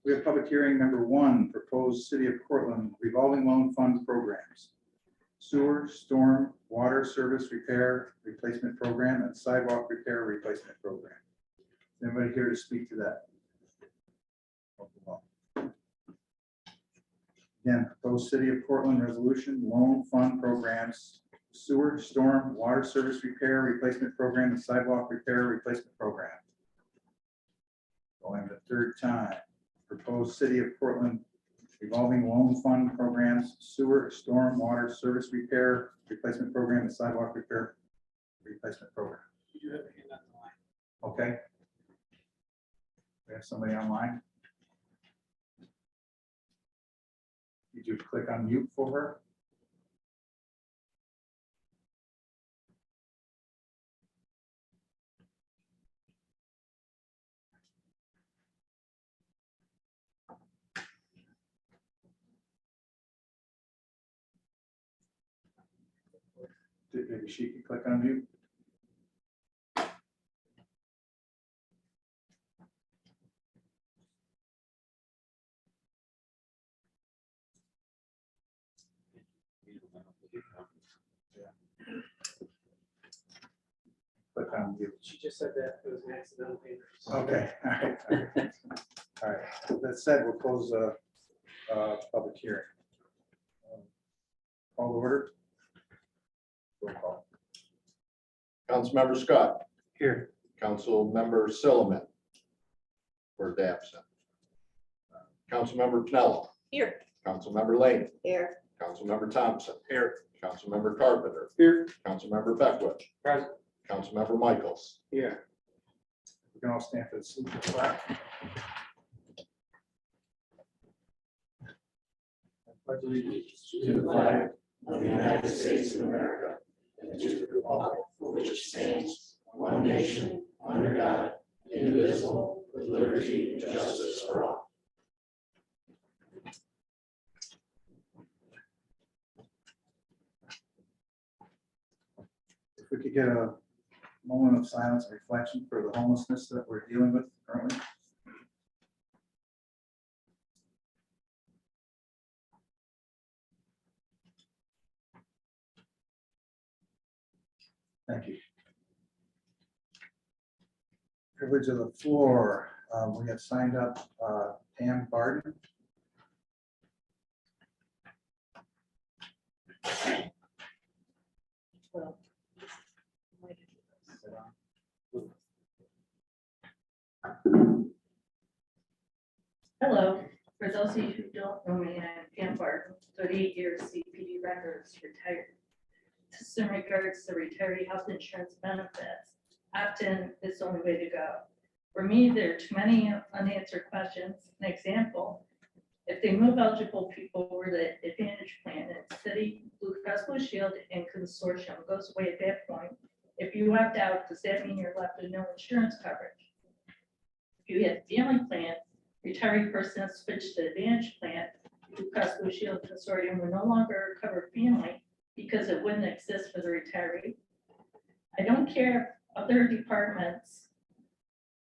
We have public hearing number 1, proposed City of Portland revolving loan fund programs. Sewer, storm, water service repair replacement program, and sidewalk repair replacement program. Is anybody here to speak to that? Again, proposed City of Portland resolution, loan fund programs, sewer, storm, water service repair replacement program, and sidewalk repair replacement program. Going the third time, proposed City of Portland revolving loan fund programs, sewer, storm, water service repair replacement program, and sidewalk repair replacement program. You have a hand on the line. Okay. We have somebody online. Did you click on mute for her? Maybe she could click on mute. Click on mute. She just said that it was an accidental paper. Okay, all right. All right, that said, we'll close the public hearing. Call to order. Roll call. Councilmember Scott, Here. Councilmember Silliman, for absent. Councilmember Pinello, Here. Councilmember Lane, Here. Councilmember Thompson. Here. Councilmember Carpenter, Here. Councilmember Beckwith, Present. Councilmember Michaels. Here. We can all stand for the salute to the flag. I pledge allegiance to the flag of the United States of America and to the republic for which it stands, one nation, under God, indivisible, with liberty and justice for all. If we could get a moment of silence and reflection for the homelessness that we're dealing with currently. Thank you. Privilege of the floor. We have signed up Pam Barden. Well, hello. For those of you who don't know me, I'm Pam Barton, 38 years CPD records, retired. This is in regards to retiree health insurance benefits. Opt-in is the only way to go. For me, there are too many unanswered questions. An example, if they move eligible people over the Advantage plan and City, Blue Cross Blue Shield, and Consortium goes away at that point, if you opt out, does that mean you're left with no insurance coverage? If you have family plan, retiree person switched to Advantage plan, Blue Cross Blue Shield Consortium will no longer cover family because it wouldn't exist for the retiree. I don't care if other departments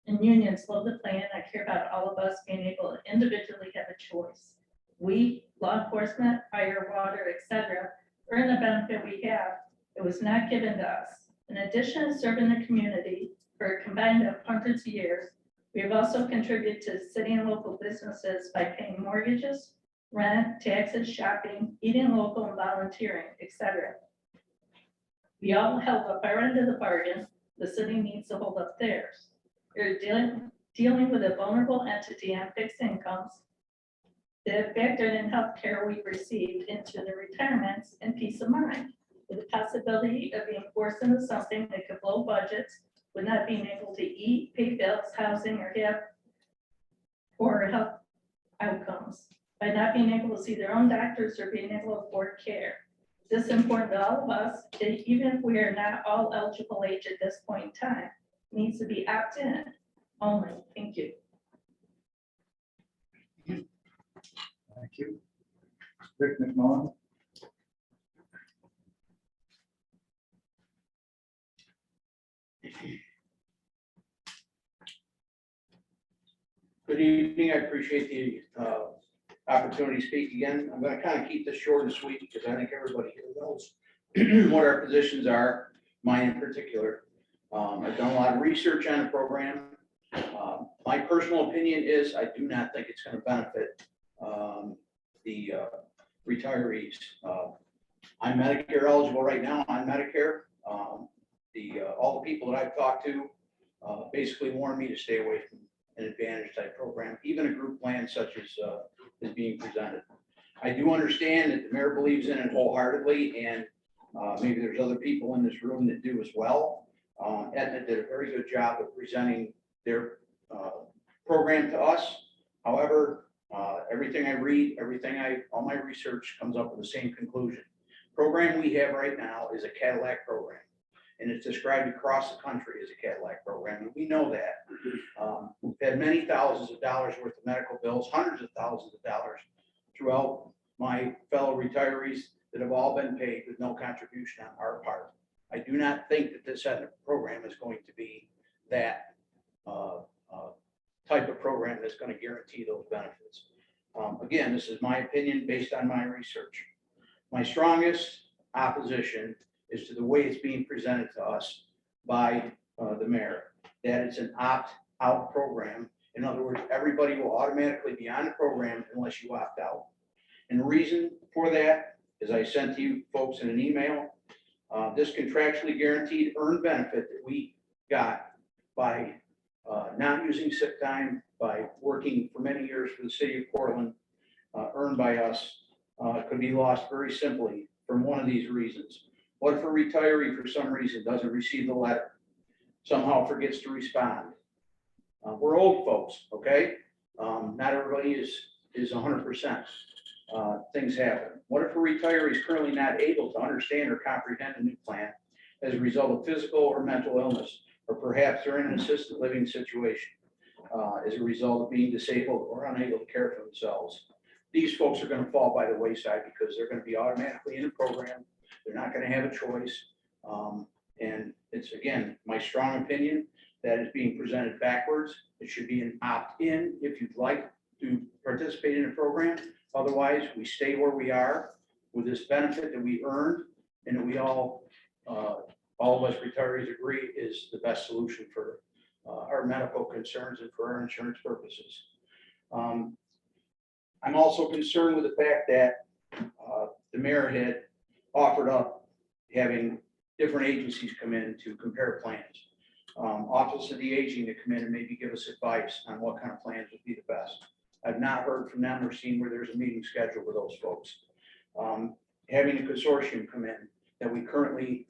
and unions love the plan. I care about all of us being able to individually have a choice. We, law enforcement, fire, water, etc., earn the benefit we have. It was not given to us. In addition to serving the community for a combined of hundreds of years, we have also contributed to city and local businesses by paying mortgages, rent, taxes, shopping, eating local, and volunteering, etc. We all held up our end of the bargain. The city needs to hold up theirs. We're dealing with a vulnerable entity on fixed incomes that factored in healthcare we received into the retirements and peace of mind, with the possibility of being forced into something that could blow budgets, with not being able to eat, pay bills, housing, or have poor health outcomes, by not being able to see their own doctors or being able to afford care. This is important to all of us, that even if we are not all eligible age at this point in time, needs to be opt-in only. Thank you. Thank you. Rick McMullen. Good evening. I appreciate the opportunity to speak again. I'm going to kind of keep this short and sweet because I think everybody here knows what our positions are, mine in particular. I've done a lot of research on the program. My personal opinion is I do not think it's going to benefit the retirees. I'm Medicare eligible right now on Medicare. All the people that I've talked to basically warned me to stay away from an Advantage type program, even a group plan such as is being presented. I do understand that the mayor believes in it wholeheartedly, and maybe there's other people in this room that do as well. Aetna did a very good job of presenting their program to us. However, everything I read, all my research comes up with the same conclusion. Program we have right now is a Cadillac program, and it's described across the country as a Cadillac program, and we know that. We've had many thousands of dollars worth of medical bills, hundreds of thousands of dollars throughout my fellow retirees that have all been paid with no contribution on our part. I do not think that this program is going to be that type of program that's going to guarantee those benefits. Again, this is my opinion based on my research. My strongest opposition is to the way it's being presented to us by the mayor, that it's an opt-out program. In other words, everybody will automatically be on the program unless you opt out. And the reason for that is I sent to you folks in an email, this contractually guaranteed earned benefit that we got by not using sick time, by working for many years for the city of Portland, earned by us, could be lost very simply from one of these reasons. What if a retiree for some reason doesn't receive the letter, somehow forgets to respond? We're old folks, okay? Not everybody is 100%. Things happen. What if a retiree is currently not able to understand or comprehend a new plan as a result of physical or mental illness, or perhaps they're in an assisted living situation as a result of being disabled or unable to care for themselves? These folks are going to fall by the wayside because they're going to be automatically in the program. They're not going to have a choice. And it's, again, my strong opinion that is being presented backwards. It should be an opt-in if you'd like to participate in a program. Otherwise, we stay where we are with this benefit that we earned and that we all of us retirees agree is the best solution for our medical concerns and for our insurance purposes. I'm also concerned with the fact that the mayor had offered up having different agencies come in to compare plans. Office of the Aging to come in and maybe give us advice on what kind of plans would be the best. I've not heard from them or seen where there's a meeting scheduled with those folks. Having a consortium come in that we currently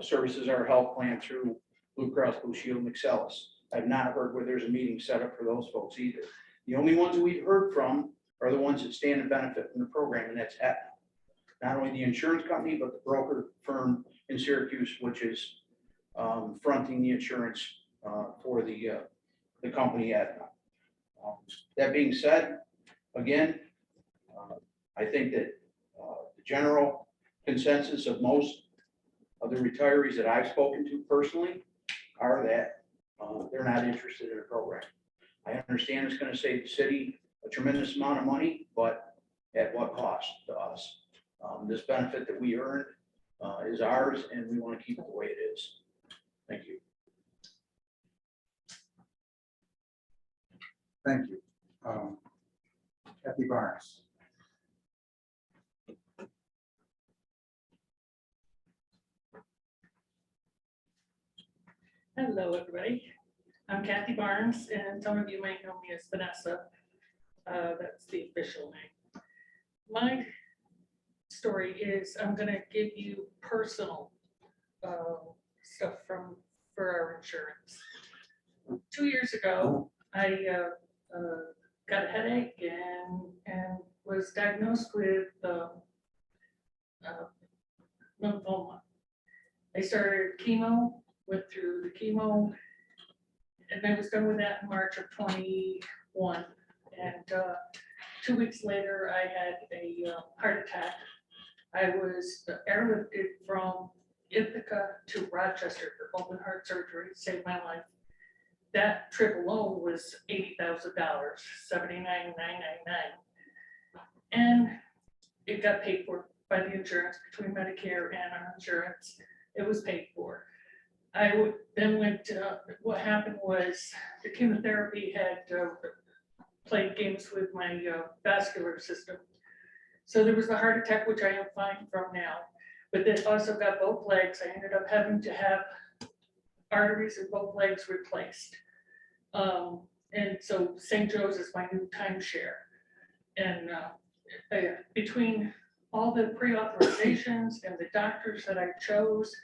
services our health plan through Blue Cross Blue Shield and Excelis. I've not heard where there's a meeting set up for those folks either. The only ones we've heard from are the ones that stand to benefit from the program, and that's Aetna. Not only the insurance company, but the broker firm in Syracuse, which is fronting the insurance for the company Aetna. That being said, again, I think that the general consensus of most of the retirees that I've spoken to personally are that they're not interested in a program. I understand it's going to save the city a tremendous amount of money, but at what cost to us? This benefit that we earned is ours, and we want to keep it the way it is. Thank you. Thank you. Kathy Barnes. Hello, everybody. I'm Kathy Barnes, and some of you might know me as Vanessa. That's the official name. My story is I'm going to give you personal stuff for our insurance. 2 years ago, I got a headache and was diagnosed with lymphoma. I started chemo, went through the chemo, and I was done with that in March of 21. And 2 weeks later, I had a heart attack. I was airlifted from Ithaca to Rochester for open heart surgery, saved my life. that trip alone was $80,000, $79,999. And it got paid for by the insurance between Medicare and our insurance. It was paid for. Then went, what happened was the chemotherapy had played games with my vascular system. So there was the heart attack, which I am fine from now, but then also got both legs. I ended up having to have arteries in both legs replaced. And so St. Joe's is my new timeshare. And between all the pre-authorizations and the doctors that I chose,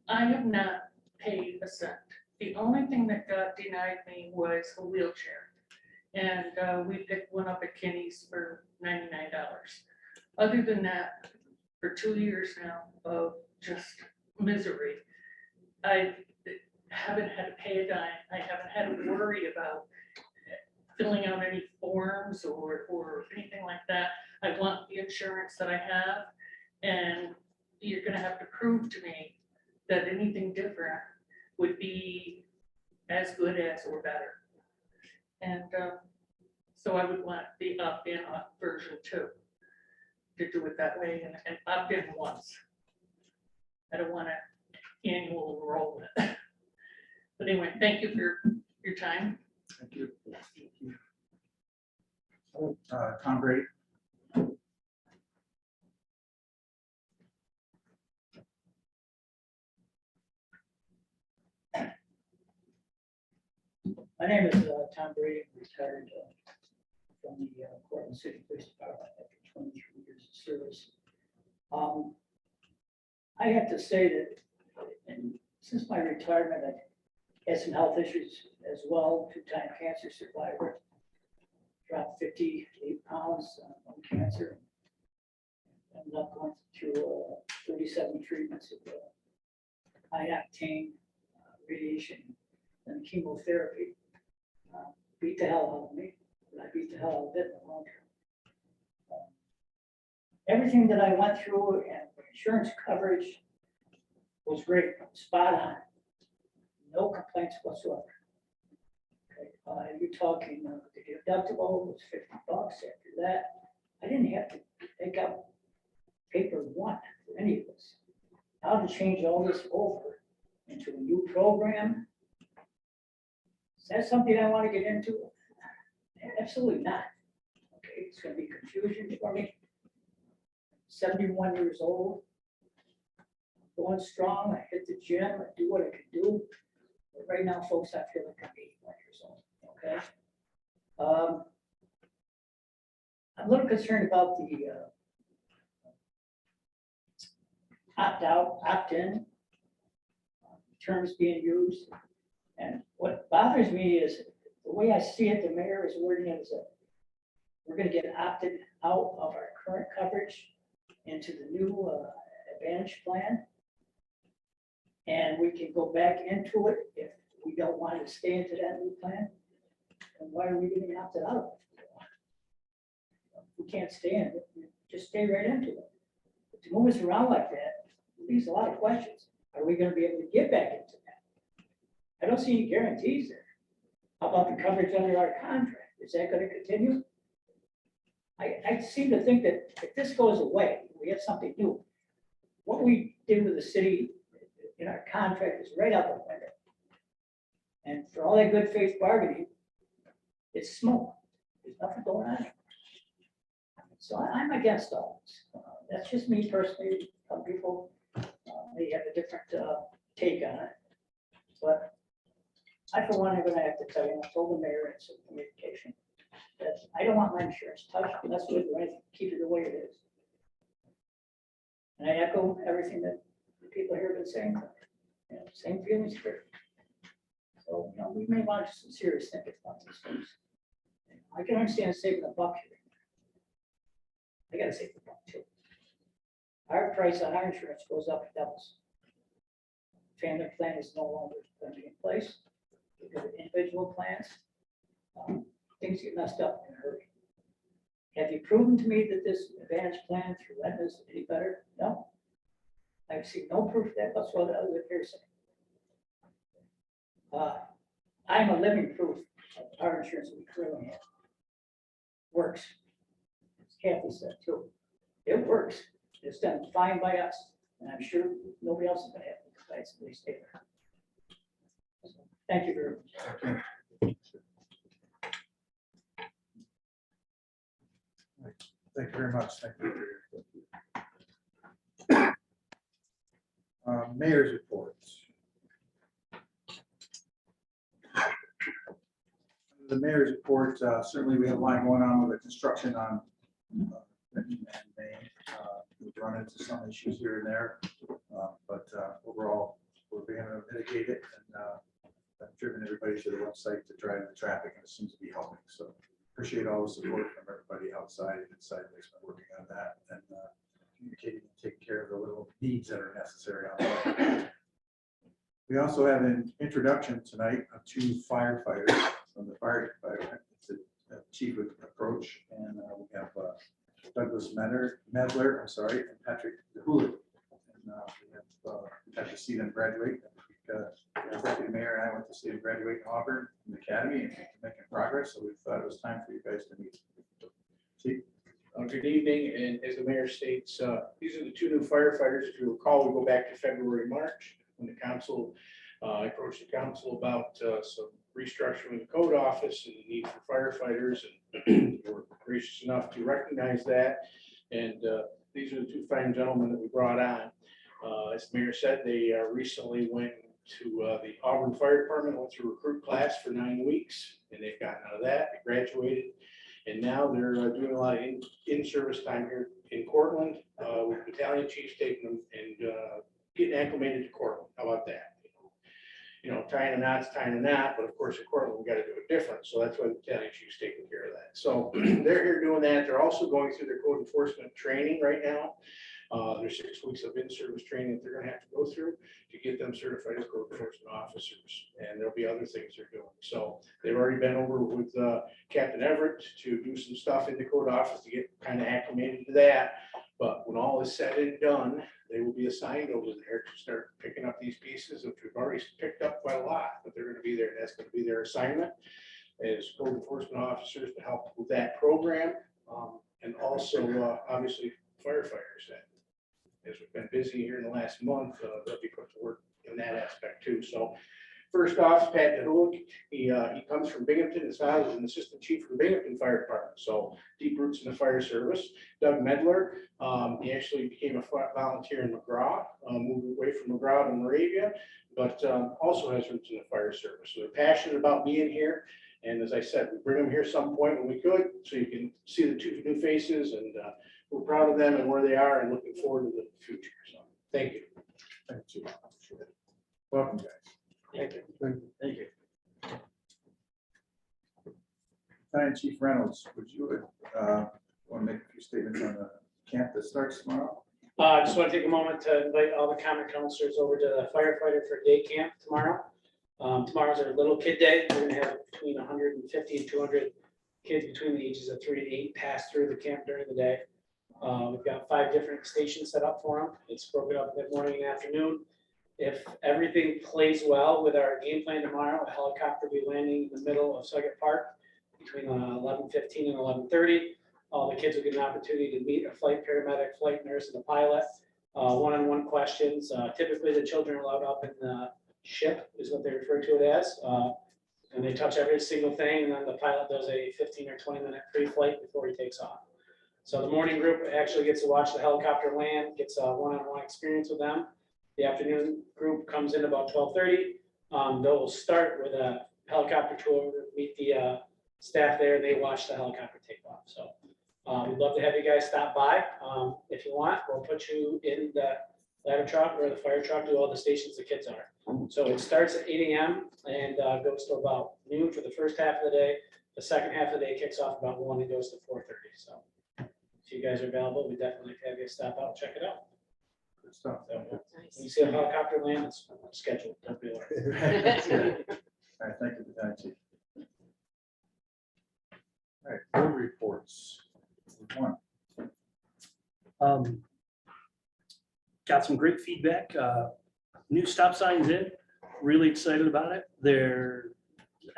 I have not paid a cent. The only thing that got denied me was a wheelchair. And we picked one up at Kinney's for $99. Other than that, for 2 years now of just misery, I haven't had to pay a dime. I haven't had to worry about filling out any forms or anything like that. I want the insurance that I have, and you're gonna have to prove to me that anything different would be as good as or better. And so I would want the opt-in version too, to do it that way and opt in once. I don't want an annual enrollment. But anyway, thank you for your time. Thank you. Tom Brady. My name is Tom Brady, retired from the Portland City Police Department after 23 years of service. I have to say that since my retirement, I've had some health issues as well, two-time cancer survivor. Dropped 58 pounds on cancer. Ended up going through 37 treatments of high octane radiation and chemotherapy. Beat the hell out of me, but I beat the hell out of it in the long term. Everything that I went through and the insurance coverage was great, spot on. No complaints whatsoever. Okay, you're talking, the deductible was $50. After that, I didn't have to take out paper one for any of this. Now to change all this over into a new program, is that something I want to get into? Absolutely not. Okay, it's going to be confusion for me. 71 years old, going strong. I hit the gym, I do what I can do. But right now, folks, I feel like I'm 81 years old. Okay. I'm a little concerned about the opt-out, opt-in terms being used. And what bothers me is the way I see it, the mayor is wording it as that we're going to get opted out of our current coverage into the new Advantage plan. And we can go back into it if we don't want to stay into that new plan. And why are we getting opted out of it? If we can't stay in it, we just stay right into it. But to move us around like that leaves a lot of questions. Are we going to be able to get back into that? I don't see any guarantees there. How about the coverage under our contract? Is that going to continue? I seem to think that if this goes away, we have something new. What we did with the city in our contract is right out the window. And for all that good faith bargaining, it's smoke. There's nothing going on. So I'm against all this. That's just me personally. Some people may have a different take on it. But I, for one, am going to have to tell you, I told the mayor in some communication that I don't want my insurance touched unless we do anything, keep it the way it is. And I echo everything that the people here have been saying. You know, same feelings here. So, you know, we may want to do some serious thinking about these things. I can understand saving a buck here. I gotta save a buck too. Our price on our insurance goes up, it doubles. Family plan is no longer going to be in place. We go to individual plans. Things get messed up in a hurry. Have you proven to me that this Advantage plan through Aetna is any better? No. I've seen no proof of that whatsoever other than hearsay. I'm a living proof of our insurance we currently have. Works. As Kathy said too. It works. It's done fine by us, and I'm sure nobody else is gonna have it besides the state. Thank you very much. Thank you very much. Thank you. Mayor's reports. The mayor's report, certainly we have a lot going on with the construction on Benton and Main. We've run into some issues here and there, but overall, we're being able to mitigate it, and I've driven everybody to the website to drive the traffic, and it seems to be helping. So appreciate all the support from everybody outside and inside. They've been working on that and communicating and taking care of the little needs that are necessary on that. We also have an introduction tonight of 2 firefighters from the fire department. It's a chief of approach, and we have Douglas Medler, and Patrick DeHulit. And we have got to see them graduate. Deputy Mayor and I went to see them graduate in Auburn from the academy and making progress. So we thought it was time for you guys to meet. Chief. Good evening, and as the mayor states, these are the 2 new firefighters. If you recall, we go back to February, March, when the council, I approached the council about some restructuring the code office and the need for firefighters, and they were gracious enough to recognize that. And these are the 2 fine gentlemen that we brought on. As the mayor said, they recently went to the Auburn Fire Department, went through recruit class for 9 weeks, and they've gotten out of that, they graduated. And now they're doing a lot of in-service time here in Cortland, with battalion chiefs taking them and getting acclimated to Cortland. How about that? You know, tying a knot's tying a knot, but of course in Cortland, we got to do it different. So that's why the battalion chief's taking care of that. So they're here doing that. They're also going through their code enforcement training right now. There's 6 weeks of in-service training that they're going to have to go through to get them certified as code enforcement officers. And there'll be other things they're doing. So they've already been over with Captain Everett to do some stuff in the code office to get kind of acclimated to that. But when all is said and done, they will be assigned over there to start picking up these pieces, which we've already picked up quite a lot, but they're going to be there. That's going to be their assignment as code enforcement officers to help with that program. And also, obviously, firefighters that, as we've been busy here in the last month, they'll be put to work in that aspect too. So first off, Pat DeHulik, he comes from Binghamton. His father is an assistant chief for the Binghamton Fire Department, so deep roots in the fire service. Doug Medler, he actually became a volunteer in McGraw, moved away from McGraw to Moravia, but also has roots in the fire service. So they're passionate about being here. And as I said, we bring them here some point when we could, so you can see the 2 new faces, and we're proud of them and where they are and looking forward to the future. So thank you. Thank you. Welcome, guys. Thank you. Thank you. Battalion Chief Reynolds, would you want to make a few statements on the camp that starts tomorrow? I just want to take a moment to invite all the common counselors over to the firefighter for day camp tomorrow. Tomorrow's our little kid day. We're gonna have between 150 and 200 kids between the ages of 3 to 8 pass through the camp during the day. We've got 5 different stations set up for them. It's broken up mid morning and afternoon. If everything plays well with our game plan tomorrow, a helicopter will be landing in the middle of Suggit Park between 11:15 and 11:30. All the kids will get an opportunity to meet a flight paramedic, flight nurse, and a pilot. One-on-one questions. Typically, the children are allowed up in the ship, is what they refer to it as. And they touch every single thing, and then the pilot does a 15 or 20-minute pre-flight before he takes off. So the morning group actually gets to watch the helicopter land, gets a one-on-one experience with them. The afternoon group comes in about 12:30. They'll start with a helicopter tour, meet the staff there, and they watch the helicopter take off. So we'd love to have you guys stop by. If you want, we'll put you in the ladder truck or the fire truck to all the stations the kids are. So it starts at 8 a.m. and goes to about noon for the first half of the day. The second half of the day kicks off about 1 and goes to 4:30. So if you guys are available, we definitely have you stop out and check it out. Good stuff. So when you see a helicopter land, it's scheduled. Don't be alarmed. All right, thank you, Battalion Chief. All right, board reports. One. Got some great feedback. New stop signs in, really excited about it. They're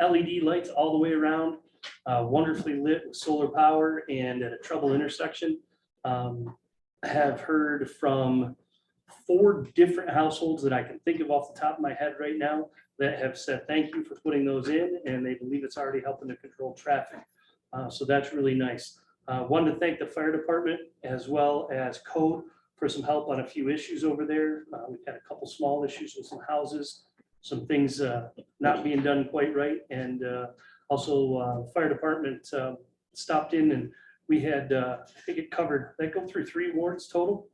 LED lights all the way around, wonderfully lit with solar power and at a trouble intersection. I have heard from 4 different households that I can think of off the top of my head right now that have said thank you for putting those in, and they believe it's already helping to control traffic. So that's really nice. Wanted to thank the fire department as well as code for some help on a few issues over there. We've had a couple small issues with some houses, some things not being done quite right. And also fire department stopped in and we had, I think it covered, that go through 3 wards total,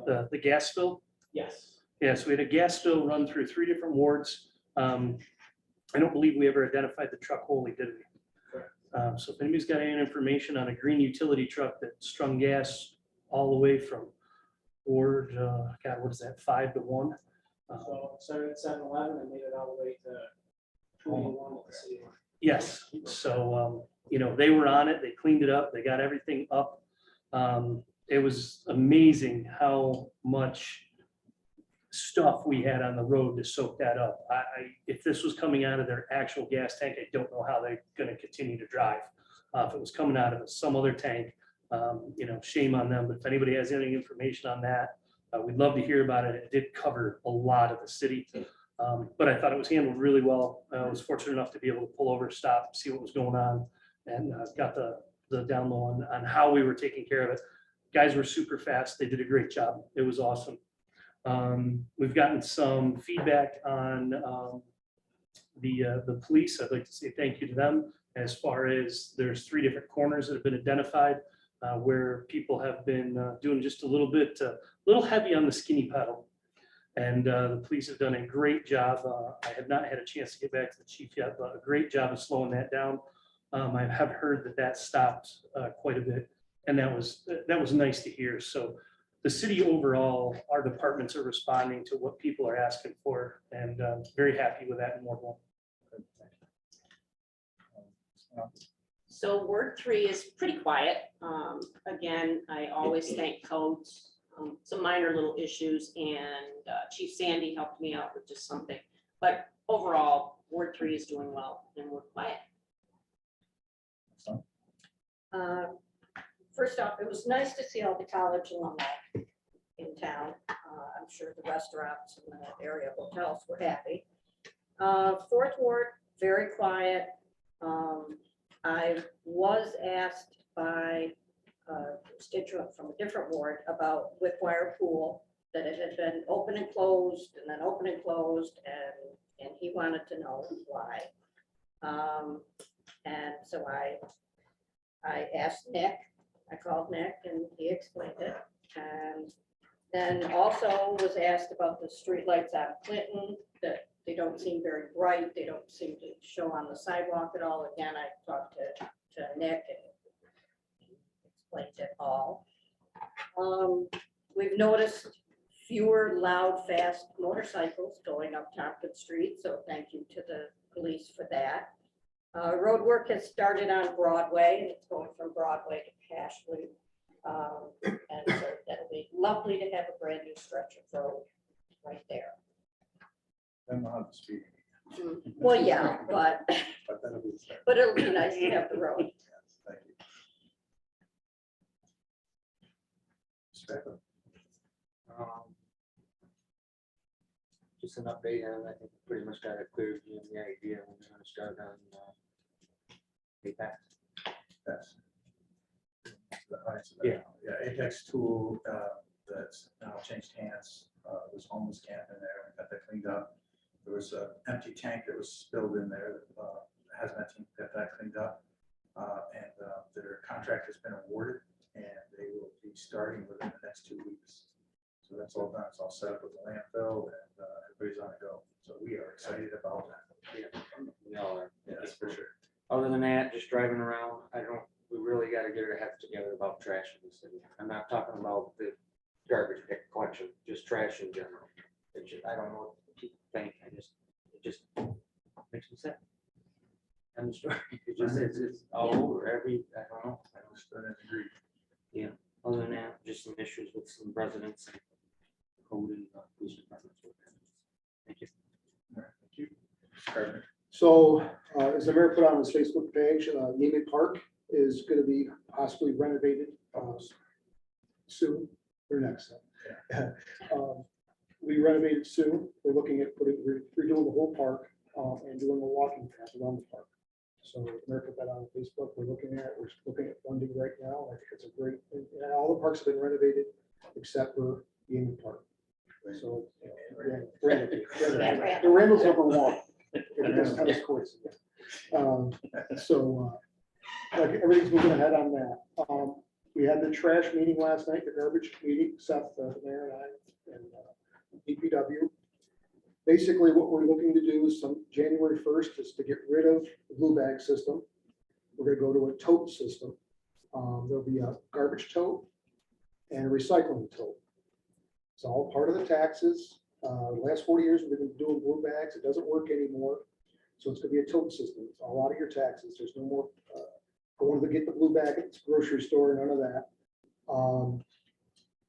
the gas spill. Yes. Yes, we had a gas spill run through 3 different wards. I don't believe we ever identified the truck wholly, did we? So if anybody's got any information on a green utility truck that strung gas all the way from Ward, God, what is that, 5 to 1? So it started at 7-Eleven and made it all the way to 281 at the city. Yes, so, you know, they were on it, they cleaned it up, they got everything up. It was amazing how much stuff we had on the road to soak that up. If this was coming out of their actual gas tank, I don't know how they're gonna continue to drive. If it was coming out of some other tank, you know, shame on them, but if anybody has any information on that, we'd love to hear about it. It did cover a lot of the city. But I thought it was handled really well. I was fortunate enough to be able to pull over, stop, see what was going on, and got the down low on how we were taking care of it. Guys were super fast. They did a great job. It was awesome. We've gotten some feedback on the police. I'd like to say thank you to them as far as there's 3 different corners that have been identified where people have been doing just a little heavy on the skinny pedal. And the police have done a great job. I have not had a chance to get back to the chief yet, but a great job of slowing that down. I have heard that stopped quite a bit, and that was nice to hear. So the city overall, our departments are responding to what people are asking for, and very happy with that in Ward 1. So Ward 3 is pretty quiet. Again, I always thank codes, some minor little issues, and Chief Sandy helped me out with just something. But overall, Ward 3 is doing well and we're quiet. First off, it was nice to see all the college alumni in town. I'm sure the restaurants and the area hotels were happy. 4th Ward, very quiet. I was asked by a constituent from a different ward about Wickwire Pool, that it had been open and closed and then open and closed, and he wanted to know why. And so I asked Nick, I called Nick and he explained it. And then also was asked about the streetlights on Clinton, that they don't seem very bright. They don't seem to show on the sidewalk at all. Again, I talked to Nick and he explained it all. We've noticed fewer loud, fast motorcycles going up Tompkins Street, so thank you to the police for that. Road work has started on Broadway, and it's going from Broadway to Pashley. And so that'll be lovely to have a brand new stretch of road right there. Then we'll have the speed. Well, yeah, but That'll be. but it'll be nice to have the road. Yes, thank you. Stefan. Just an update, and I think pretty much got a clear view of the idea when we're gonna start on Apex. Yes. Yeah, Apex tool that's now changed hands. There's homeless camp in there. We got that cleaned up. There was an empty tank that was spilled in there. Hazmat team got that cleaned up. And their contract has been awarded and they will be starting within the next 2 weeks. So that's all done. It's all set up with the landfill and everybody's on the go. So we are excited about that. We all are. Yes, for sure. Other than that, just driving around, we really gotta get our heads together about trash in the city. I'm not talking about the garbage pick collection, just trash in general. I don't know what people think, it just makes me sad. And the story, it's all over I don't know. I understand and agree. Yeah, other than that, just some issues with some residents and code and police departments. Thank you. All right, thank you. Carter. So, as the mayor put on his Facebook page, Yeaman Park is gonna be possibly renovated, soon, or next time. We renovated soon, we're looking at redoing the whole park, and doing a walking path around the park. So Mayor put that on Facebook, we're looking at funding right now, I think it's a great, and all the parks have been renovated except for Yeaman Park. So, the Randall's number one. There's tennis courts. Like, everything's moving ahead on that. We had the trash meeting last night, the garbage meeting, Seth, the mayor and I, and DPW. Basically, what we're looking to do is January 1st is to get rid of the blue bag system. We're gonna go to a tote system. There'll be a garbage tote and a recycling tote. It's all part of the taxes. Last 40 years, we've been doing blue bags. It doesn't work anymore. So it's gonna be a tote system. It's all out of your taxes. There's no more going to get the blue bag at the grocery store, none of that.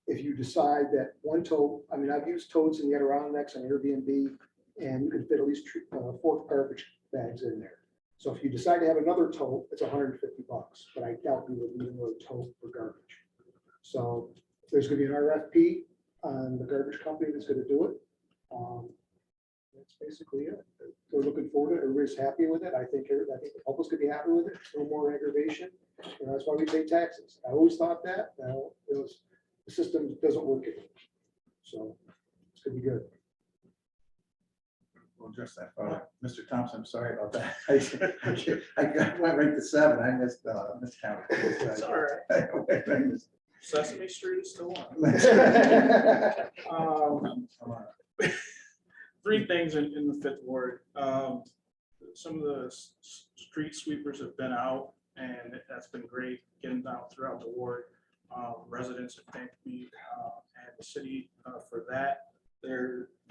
If you decide that one tote, I mean, I've used totes in the Adirondacks on Airbnb, and you can fit at least 4 garbage bags in there. So if you decide to have another tote, it's $150, but I doubt we would need another tote for garbage. So there's gonna be an RFP on the garbage company that's gonna do it. That's basically it. We're looking forward to it. Everybody's happy with it. I think the public's gonna be happy with it. No more aggravation. And that's why we pay taxes. I always thought that. Now, the system doesn't work anymore. So it's gonna be good. We'll address that. Mr. Thompson, I'm sorry about that. I went right to 7. I missed count. It's all right. Sesame Street is still on. Come on. 3 things in the 5th ward. Some of the street sweepers have been out, and that's been great, getting out throughout the ward. Residents have thanked me and the city for that.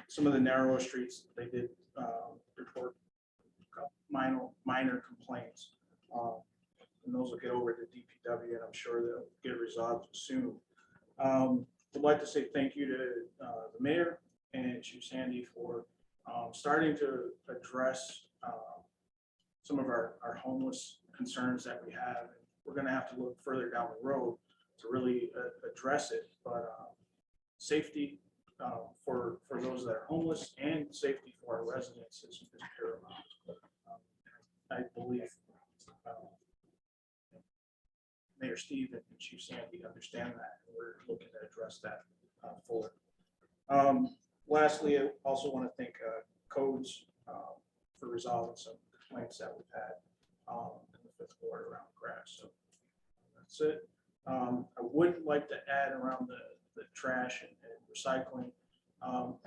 Some of the narrower streets, they did report minor complaints. And those will get over to DPW, and I'm sure they'll get resolved soon. I'd like to say thank you to the mayor and Chief Sandy for starting to address some of our homeless concerns that we have. We're going to have to look further down the road to really address it, but safety for those that are homeless and safety for our residents is paramount. I believe Mayor Steve and Chief Sandy understand that, and we're looking to address that forward. Lastly, I also want to thank Codes for resolving some complaints that we've had in the 5th ward around grass. So that's it. I would like to add around the trash and recycling.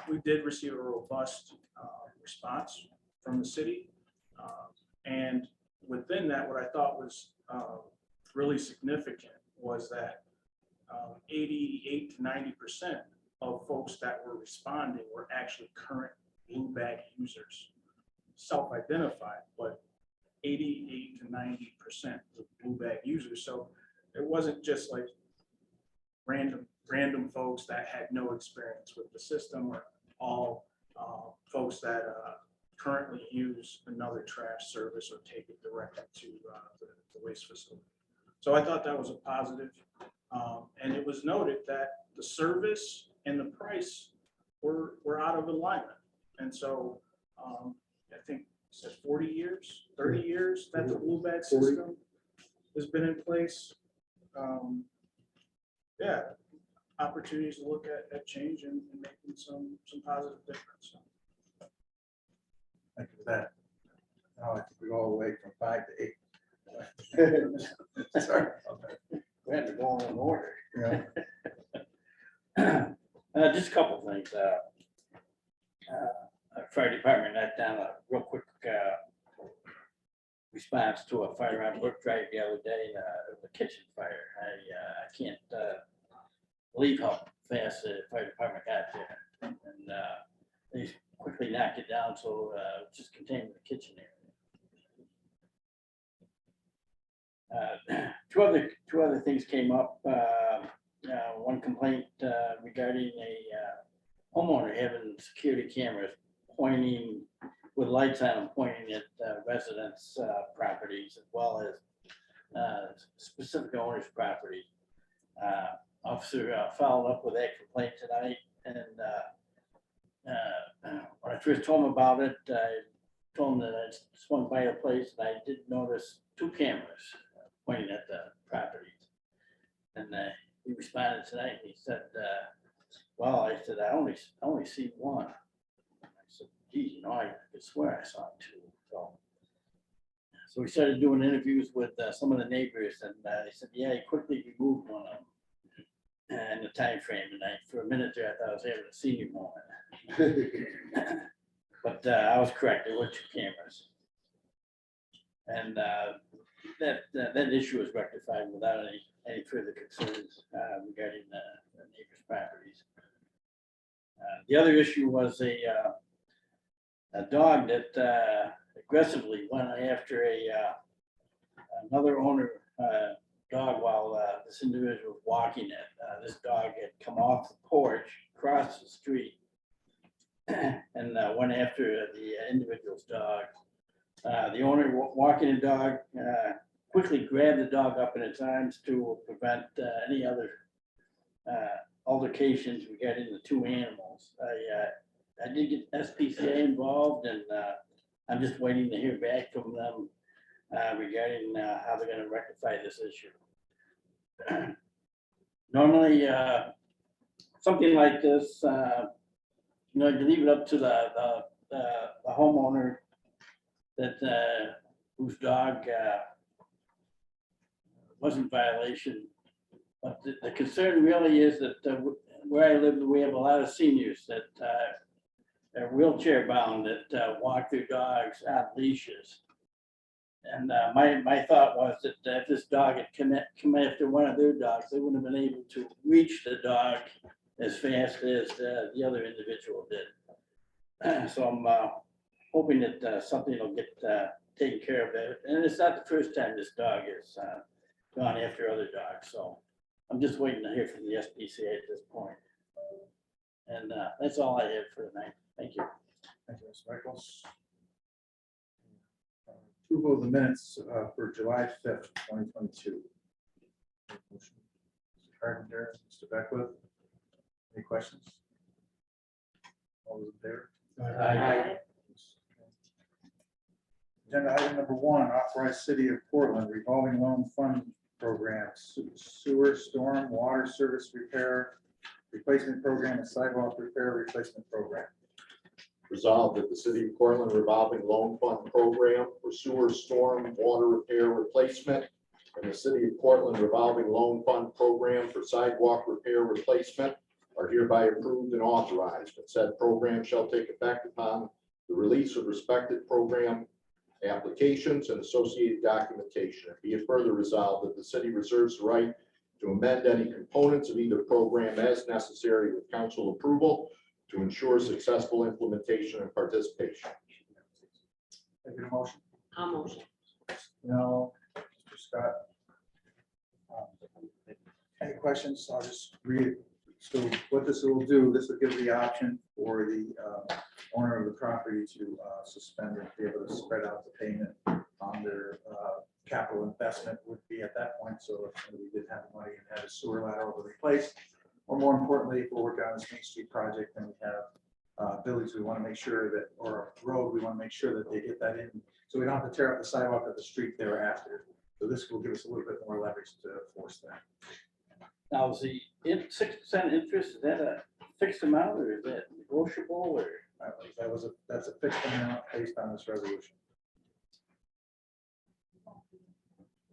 We did receive a robust response from the city. And within that, what I thought was really significant was that 88 to 90% of folks that were responding were actually current blue bag users, self-identified, but 88 to 90% of blue bag users. So it wasn't just like random folks that had no experience with the system, or all folks that currently use another trash service or take it directly to the waste facility. So I thought that was a positive. And it was noted that the service and the price were out of alignment. And so I think it said 40 years, 30 years that the blue bag system has been in place. Yeah, opportunities to look at change and making some positive difference. Thank you for that. Now I think we go all the way from 5 to 8. Sorry. We had to go in order. Yeah. Just a couple of things. Our fire department let down a real quick response to a fire on Brook Drive the other day. It was a kitchen fire. I can't believe how fast the fire department got there, and they quickly knocked it down, so just contained the kitchen area. Two other things came up. One complaint regarding a homeowner having security cameras pointing with lights on them pointing at residents' properties as well as specific owners' property. Officer followed up with that complaint tonight, and when I first told him about it, I told him that I swung by the place and I did notice 2 cameras pointing at the property. And he responded tonight and he said, well, I said, I only see 1. I said, geez, I could swear I saw 2. So we started doing interviews with some of the neighbors, and they said, yeah, he quickly removed one of them in the time frame. And for a minute there, I thought I was having a senior moment. But I was correct, there were 2 cameras. And that issue was rectified without any further concerns regarding the neighbors' properties. The other issue was a dog that aggressively went after another owner dog while this individual was walking it. This dog had come off the porch, crossed the street, and went after the individual's dog. The owner walking the dog quickly grabbed the dog up in its arms to prevent any other altercations regarding the 2 animals. I did get SPCA involved, and I'm just waiting to hear back from them regarding how they're going to rectify this issue. Normally, something like this, you leave it up to the homeowner that whose dog was in violation. But the concern really is that where I live, we have a lot of seniors that are wheelchair bound that walk their dogs on leashes. And my thought was that if this dog had come after one of their dogs, they wouldn't have been able to reach the dog as fast as the other individual did. So I'm hoping that something will get taken care of it. And it's not the first time this dog has gone after other dogs. So I'm just waiting to hear from the SPCA at this point. And that's all I have for tonight. Thank you. Thank you, Mr. Michaels. Approval of the minutes for July 5th, 2022. Mr. Carpenter, Mr. Beckwith, any questions? All those in favor? Aye. Agenda item number 1, authorize City of Portland revolving loan fund program, sewer, storm, water service repair, replacement program, and sidewalk repair replacement program. Resolved that the City of Portland revolving loan fund program for sewer, storm, water repair replacement, and the City of Portland revolving loan fund program for sidewalk repair replacement are hereby approved and authorized, and said program shall take effect upon the release of respective program applications and associated documentation. And be it further resolved that the city reserves the right to amend any components of either program as necessary with council approval to ensure successful implementation and participation. Take a motion. I'll motion. No, Mr. Scott. Any questions? I'll just read it. So what this will do, this will give the option for the owner of the property to suspend or be able to spread out the payment on their capital investment would be at that point. So if somebody did have money and had a sewer lateral to replace, or more importantly, if we're working on this Main Street project and we have buildings, we want to make sure that, or a road, we want to make sure that they get that in. So we don't have to tear up the sidewalk of the street thereafter. So this will give us a little bit more leverage to force that. Now, is the 6% interest, is that a fixed amount or is that negotiable or? I believe that's a fixed amount based on this resolution.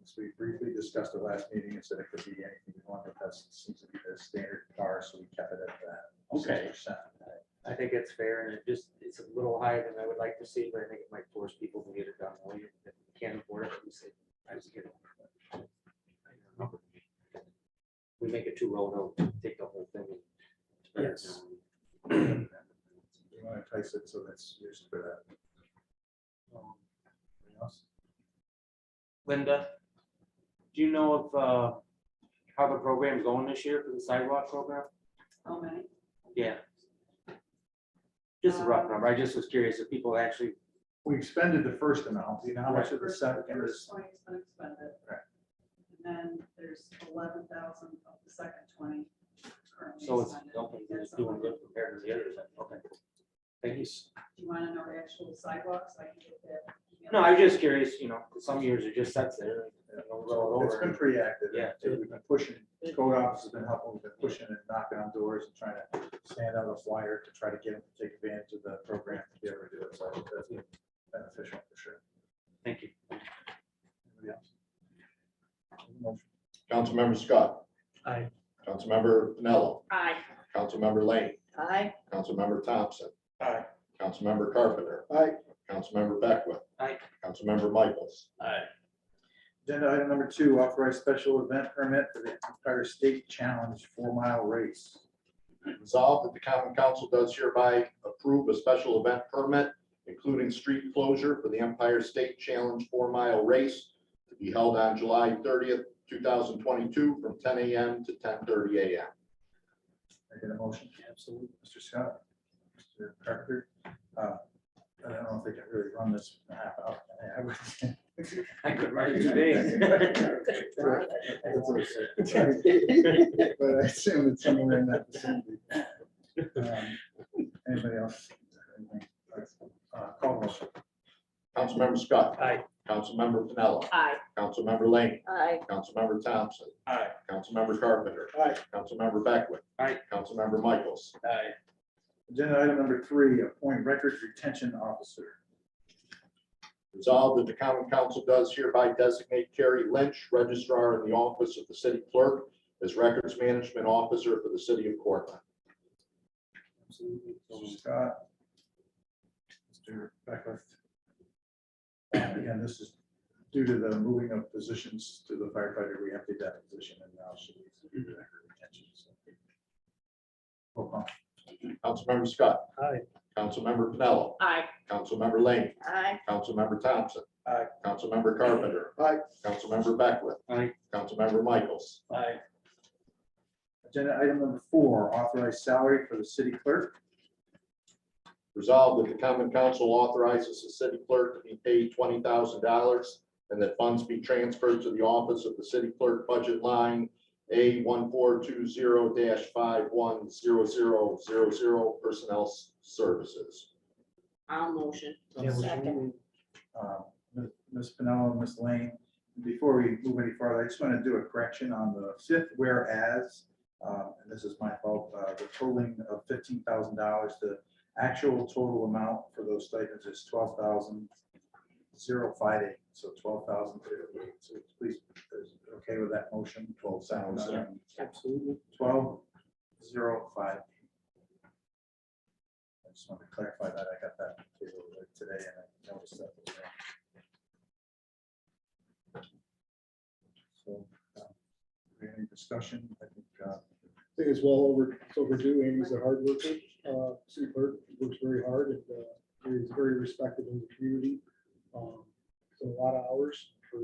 As we briefly discussed at last meeting, it said it could be anything we want, but that seems to be the standard bar, so we kept it at that. Okay. 6%. I think it's fair, and it's a little higher than I would like to see, but I think it might force people to get it done. Well, you can't afford it, we say, I just get it. We make it 2 roll, they'll take the whole thing. And Yes. You want to entice it, so that's used for that. Anything else? Linda, do you know of how the program's going this year for the sidewalk program? Oh, many. Yeah. Just a rough number. I just was curious if people actually We expended the first amount. Do you know how much of the second is? 20's been expended. Right. And then there's 11,000 of the second 20 currently So it's, expended. okay, it's doing good compared to the others, then. Okay. Thank you. Do you want to know the actual sidewalks? I can get that. No, I was just curious, you know, 'cause some years it just sets there, and it'll roll It's been over. pretty active. Yeah. We've been pushing, code office has been helping, we've been pushing and knocking on doors and trying to stand out a flyer to try to get them to take advantage of the program to be able to do it. So I think that's beneficial for sure. Thank you. Anybody else? Motion. Councilmember Scott. Aye. Councilmember Pinello. Aye. Councilmember Lane. Aye. Councilmember Thompson. Aye. Councilmember Carpenter. Aye. Councilmember Beckwith. Aye. Councilmember Michaels. Aye. Agenda item number 2, authorize special event permit for the Empire State Challenge 4-mile race. Resolved that the common council does hereby approve a special event permit, including street closure for the Empire State Challenge 4-mile race to be held on July 30th, 2022 from 10 a.m. to 10:30 a.m. I get a motion? Absolutely. Mr. Scott, Mr. Carpenter. I don't know if they can really run this half out. I would- I could write it today. But I assume it's somewhere in that vicinity. Anybody else? Call the motion. Councilmember Scott. Aye. Councilmember Pinello. Aye. Councilmember Lane. Aye. Councilmember Thompson. Aye. Councilmember Carpenter. Aye. Councilmember Beckwith. Aye. Councilmember Michaels. Aye. Agenda item number 3, appoint records retention officer. Resolved that the common council does hereby designate Carrie Lynch, registrar in the office of the city clerk, as records management officer for the city of Cortland. Mr. Scott. Mr. Beckwith. Again, this is due to the moving of positions to the firefighter. We emptied that position and now she needs to do record retention. So. Roll call. Councilmember Scott. Aye. Councilmember Pinello. Aye. Councilmember Lane. Aye. Councilmember Thompson. Aye. Councilmember Carpenter. Aye. Councilmember Beckwith. Aye. Councilmember Michaels. Aye. Agenda item number 4, authorize salary for the city clerk. Resolved that the common council authorizes the city clerk to be paid $20,000 and that funds be transferred to the office of the city clerk budget line A1420-510000 personnel services. I'll motion. Second. Ms. Pinello and Ms. Lane, before we move any farther, I just want to do a correction on the 5th whereas, and this is my fault, the totaling of $15,000, the actual total amount for those stipends is $12,058, so $12,058. So please, is it okay with that motion? 12,000. Absolutely. 12,058. I just wanted to clarify that. I got that table today and I noticed that was wrong. So, any discussion? I think it's it's overdue. Amy's a hard worker, city clerk, works very hard and is very respected in the community. So a lot of hours for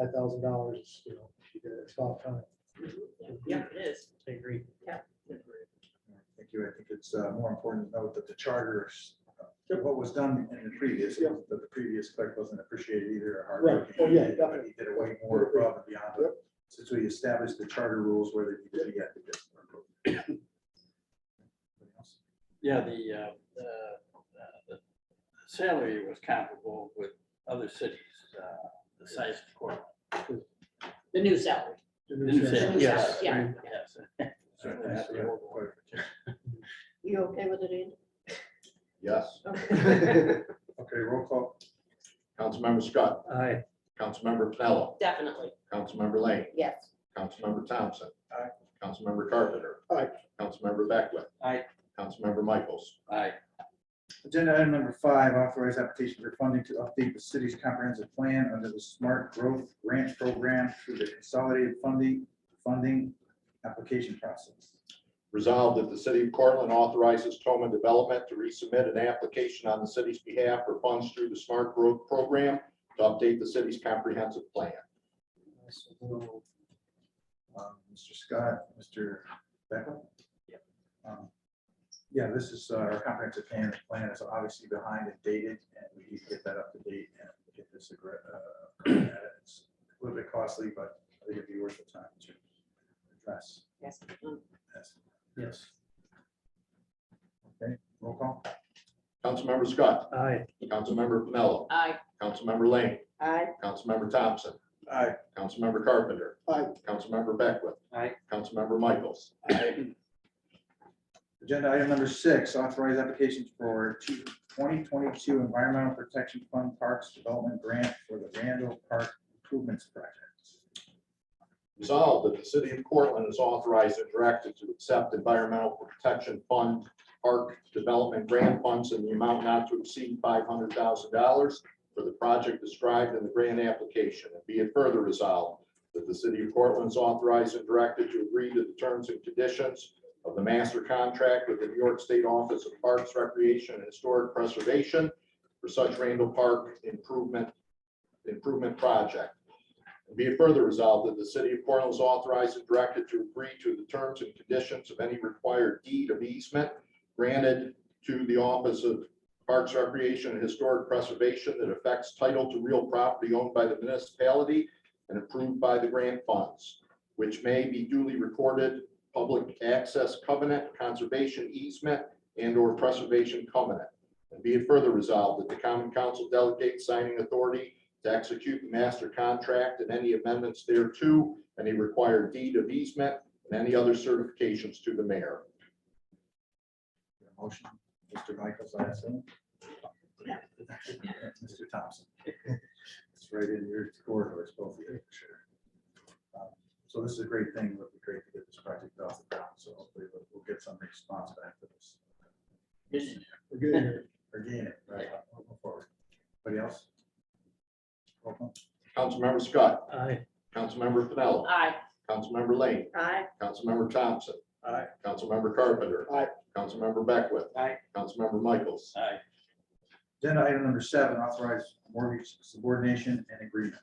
$5,000, you know, it's about time. Yep, it is. I agree. Thank you. I think it's more important to note that the charters, what was done in the previous, Yeah. that the previous clerk wasn't appreciated either. or hard Right. working. Oh, yeah, He definitely. He did it way more above and beyond. Yep. Since we established the charter rules where they needed to be at the district. Yeah, the salary was comparable with other cities, the size of Cortland. The new salary. The new salary, Yes. Yeah. Yes. Certainly Certainly has not to the be old one. clarification. You okay with it, Ian? Yes. Okay. Okay, roll call. Councilmember Scott. Aye. Councilmember Pinello. Definitely. Councilmember Lane. Yes. Councilmember Thompson. Aye. Councilmember Carpenter. Aye. Councilmember Beckwith. Aye. Councilmember Michaels. Aye. Agenda item number 5, authorize application for funding to update the city's comprehensive plan under the Smart Growth Grant Program through the consolidated funding application process. Resolved that the city of Cortland authorizes Toma Development to resubmit an application on the city's behalf for funds through the Smart Growth Program to update the city's comprehensive plan. Mr. Scott, Mr. Beckwith. Yeah, this is our comprehensive plan is obviously behind and dated, and we need to get that up to date and get this it's a little bit costly, but I think it'd be worth the time to address. Yes. Yes. Yes. Okay, roll call. Councilmember Scott, Aye. Councilmember Pinello, Aye. Councilmember Lane, Aye. Councilmember Thompson, Aye. Councilmember Carpenter. Aye. Councilmember Beckwith. Aye. Councilmember Michaels. Agenda item number 6, authorize applications for 2022 Environmental Protection Fund Parks Development Grant for the Randall Park Improvements Project. Resolved that the city of Cortland is authorized and directed to accept Environmental Protection Fund Park Development Grant funds in the amount not to exceed $500,000 for the project described in the grant application. And be it further resolved that the city of Cortland is authorized and directed to agree to the terms and conditions of the master contract with the New York State Office of Parks, Recreation, and Historic Preservation for such Randall Park improvement project. And be it further resolved that the city of Cortland is authorized and directed to agree to the terms and conditions of any required deed of easement granted to the Office of Parks, Recreation, and Historic Preservation that affects title to real property owned by the municipality and approved by the grant funds, which may be duly recorded public access covenant, conservation easement, and/or preservation covenant. And be it further resolved that the common council delegates signing authority to execute the master contract and any amendments thereto, any required deed of easement, and any other certifications to the mayor. Motion, Mr. Michaels, I assume. Mr. Thompson. It's right in your corridors, both of you, for sure. So this is a great thing. It'll be great to get this project off the ground. So hopefully we'll get some response back to this. We're getting there. We're getting it, right? We'll go forward. Anybody else? Roll call. Councilmember Scott, Aye. Councilmember Pinello, Aye. Councilmember Lane, Aye. Councilmember Thompson, Aye. Councilmember Carpenter. Aye. Councilmember Beckwith. Aye. Councilmember Michaels. Aye. Agenda item number 7, authorize mortgage subordination and agreement.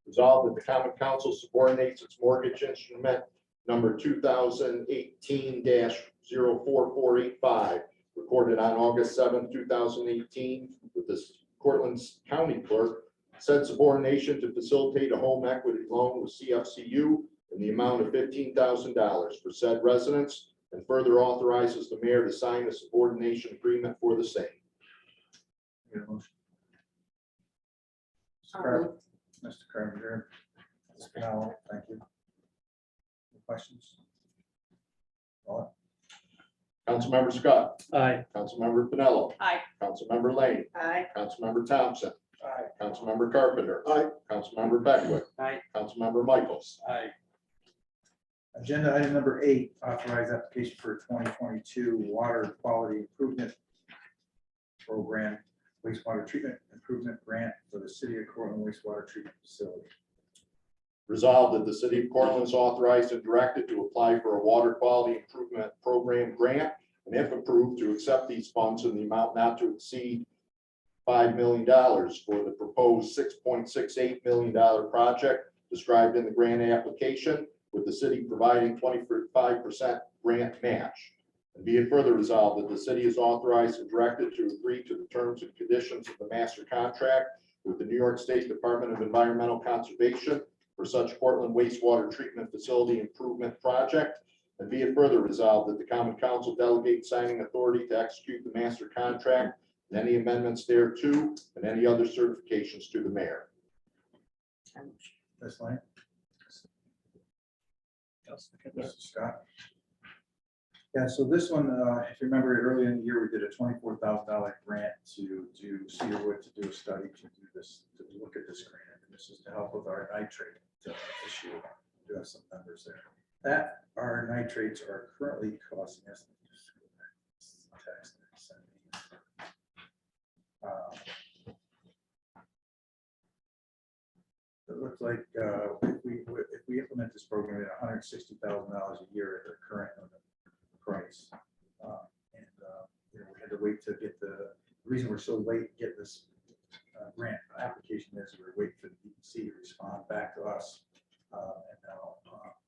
Resolved that the common council subordinates its mortgage instrument number 2018-04485, recorded on August 7, 2018, with the Cortland County Clerk, said subordination to facilitate a home equity loan with CFCU in the amount of $15,000 for said residents, and further authorizes the mayor to sign a subordination agreement for the same. Get a motion. Mr. Carpenter, Ms. Pinello, thank you. Any questions? Roll Councilmember Scott, Aye. Councilmember Pinello, Aye. Councilmember Lane, Aye. Councilmember Thompson, Aye. Councilmember Carpenter. Aye. Councilmember Beckwith. Aye. Councilmember Michaels. Aye. Agenda item number 8, authorize application for 2022 water quality improvement program wastewater treatment improvement grant for the city of Cortland wastewater treatment facility. Resolved that the city of Cortland is authorized and directed to apply for a water quality improvement program grant, and if approved, to accept these funds in the amount not to exceed $5 million for the proposed $6.68 million project described in the grant application, with the city providing 25% grant match. And be it further resolved that the city is authorized and directed to agree to the terms and conditions of the master contract with the New York State Department of Environmental Conservation for such Portland wastewater treatment facility improvement project. And be it further resolved that the common council delegate signing authority to execute the master contract and any amendments thereto, and any other certifications to the mayor. Ms. Lane? Mr. Scott? Yeah, so this one, if you remember earlier in the year, we did a $24,000 grant to Cedarwood to do a study to do this, to look at this grant. And this is to help with our nitrate issue. We do have some numbers there. That our nitrates are currently costing us. Text that he sent me. It looks like if we implement this program at $160,000 a year at our current price. We had to wait to get the reason we're so late to get this grant application is we're waiting for the DEC to respond back to us. And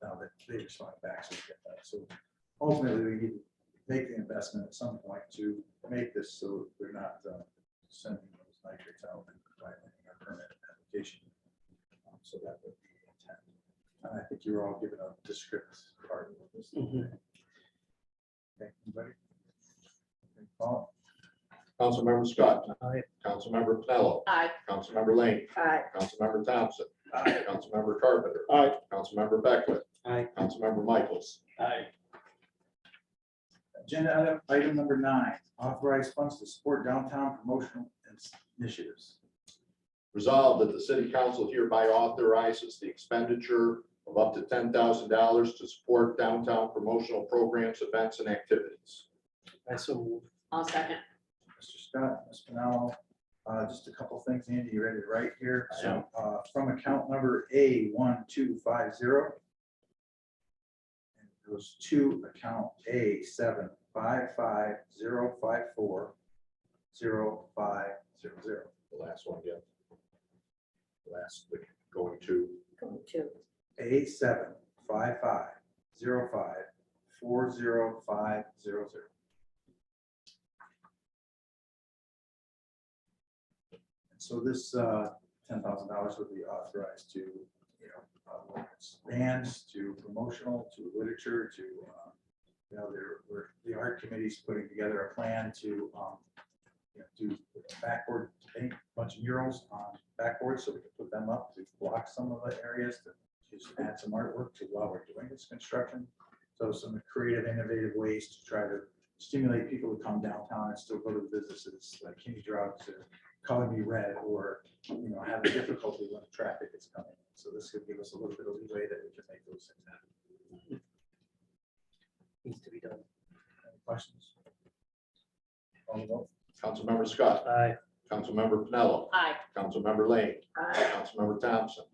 now that they respond back, so we get that. So ultimately, we need make the investment at some point to make this so we're not sending those nitrates out and violating our permit application. So that would be the intent. And I think you were all given a descriptive part of this. Mhm. Okay, anybody? Okay, Paul? Councilmember Scott. Aye. Councilmember Pinello. Aye. Councilmember Lane. Aye. Councilmember Thompson. Aye. Councilmember Carpenter. Aye. Councilmember Beckwith. Aye. Councilmember Michaels. Aye. Agenda item number 9, authorize funds to support downtown promotional initiatives. Resolved that the city council hereby authorizes the expenditure of up to $10,000 to support downtown promotional programs, events, and activities. I so move. I'll second. Mr. Scott, Ms. Pinello, just a couple things, Andy, you ready to write here? So from account number A1250. And it goes to account A7550540500. The last one again. Last, going to. Going to. A7550540500. So this $10,000 would be authorized to, whether it's bands, to promotional, to literature, to, the art committee's putting together a plan to, do backboard, paint a bunch of murals on backboards so we can put them up to block some of the areas to just add some artwork to while we're doing this construction. So some creative, innovative ways to try to stimulate people to come downtown and still go to the businesses like Kenny Drugs or Color Me Red, or have a difficulty when the traffic is coming. So this could give us a little bit of leeway that we can make those things happen. Needs to be done. Any questions? On the vote? Councilmember Scott. Aye. Councilmember Pinello. Aye. Councilmember Lane. Aye. Councilmember Thompson.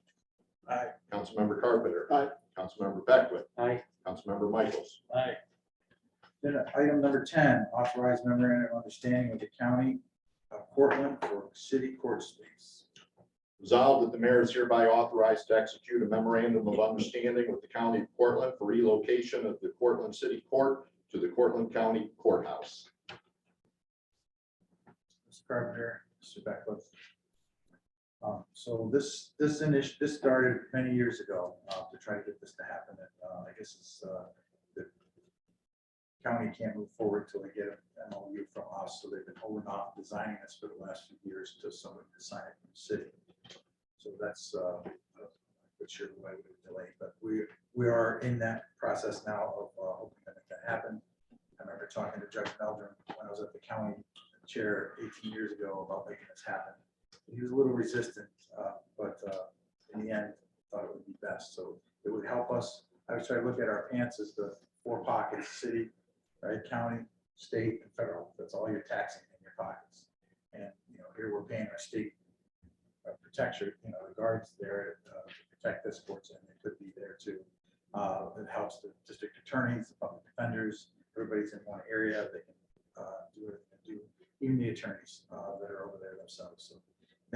Aye. Councilmember Carpenter. Aye. Councilmember Beckwith. Aye. Councilmember Michaels. Aye. Then item number 10, authorize memorandum of understanding with the county of Portland for city court space. Resolved that the mayor is hereby authorized to execute a memorandum of understanding with the county of Portland for relocation of the Portland City Court to the Portland County Courthouse. Mr. Carpenter, Mr. Beckwith. So this started many years ago to try to get this to happen. And I guess it's the county can't move forward till they get an MOU from us. So they've been holding off designing this for the last few years until somebody can sign it from the city. So that's not sure why we were delayed, but we are in that process now of hoping that it can happen. I remember talking to Judge Meldrum when I was at the county chair 18 years ago about making this happen. He was a little resistant, but in the end, thought it would be best. So it would help us. I was trying to look at our pants as the 4 pockets: city, right, county, state, and federal. That's all you're taxing in your pockets. And here we're paying our state protection, the guards there to protect this courts, and they could be there too. It helps the district attorneys, the public defenders. Everybody's in one area. They can do it. Even the attorneys that are over there themselves. So it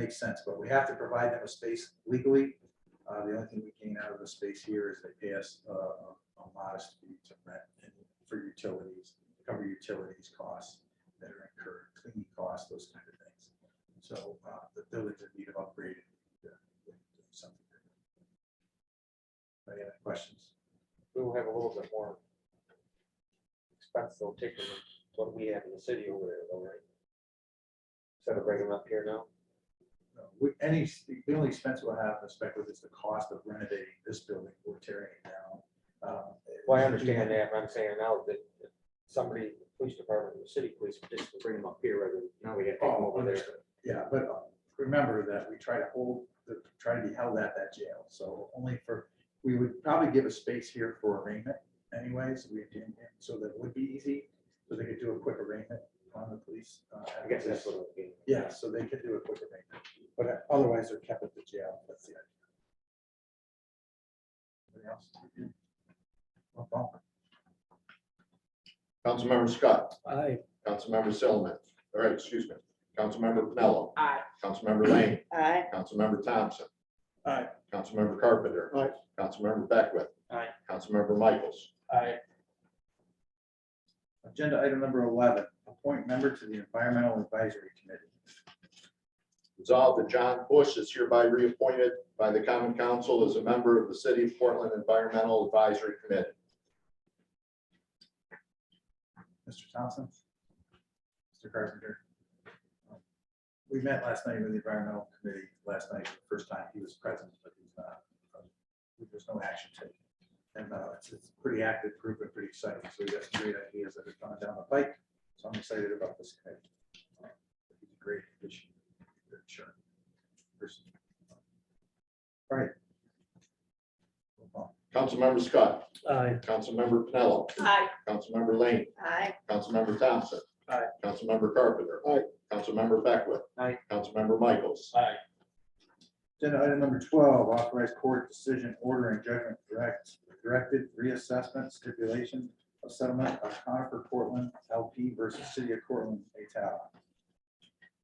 makes sense, but we have to provide them a space legally. The only thing we gain out of the space here is they pay us a modest fee to rent and for utilities, cover utilities costs that are incurred, cleaning costs, those kind of things. So the buildings in need of upgrading. Something. Any other questions? We will have a little bit more expense though, taking what we have in the city over there, though, right? Instead of bringing them up here now. The only expense we'll have, respectively, is the cost of renovating this building. We're tearing it down. Well, I understand that, but I'm saying now that if somebody, police department, the city police, just bring them up here rather than now we get to take them over there. Yeah, but remember that we try to be held at that jail. So we would probably give a space here for arraignment anyways. So that it would be easy, so they could do a quick arraignment on the police. I guess that's what it would be. Yeah, so they could do a quick arraignment, but otherwise they're kept at the jail. That's the idea. Anything else? Roll call. Councilmember Scott. Aye. Councilmember Silliman. All right, excuse me. Councilmember Pinello. Aye. Councilmember Lane. Aye. Councilmember Thompson. Aye. Councilmember Carpenter. Aye. Councilmember Beckwith. Aye. Councilmember Michaels. Aye. Agenda item number 11, appoint member to the Environmental Advisory Committee. Resolved that John Bush is hereby reappointed by the Common Council as a member of the City of Portland Environmental Advisory Committee. Mr. Thompson? Mr. Carpenter? We met last night with the Environmental Committee, last night, the first time he was present, but he's not. There's no action taken. And it's a pretty active group and pretty exciting. So we got some great ideas that are coming down the pike. So I'm excited about this committee. He's a great addition. Good, sure. Person. All right. Councilmember Scott. Aye. Councilmember Pinello. Aye. Councilmember Lane. Aye. Councilmember Thompson. Aye. Councilmember Carpenter. Aye. Councilmember Beckwith. Aye. Councilmember Michaels. Aye. Agenda item number 12, authorized court decision ordering judgment directed reassessment stipulation of settlement of Conifer Cortland LP versus City of Cortland et al.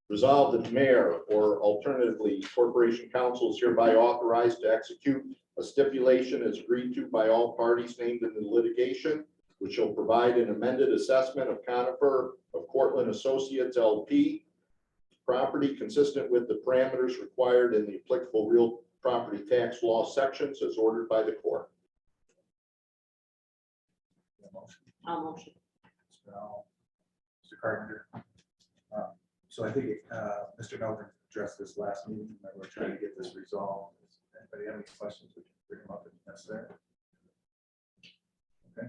Resolved that the mayor or alternatively corporation council is hereby authorized to execute a stipulation as agreed to by all parties named in the litigation, which shall provide an amended assessment of Conifer of Cortland Associates LP property consistent with the parameters required in the applicable real property tax law sections as ordered by the court. I'll motion. Mr. Carpenter. So I think Mr. Melvin addressed this last meeting, that we're trying to get this resolved. Anybody have any questions, we can bring them up if necessary. Okay.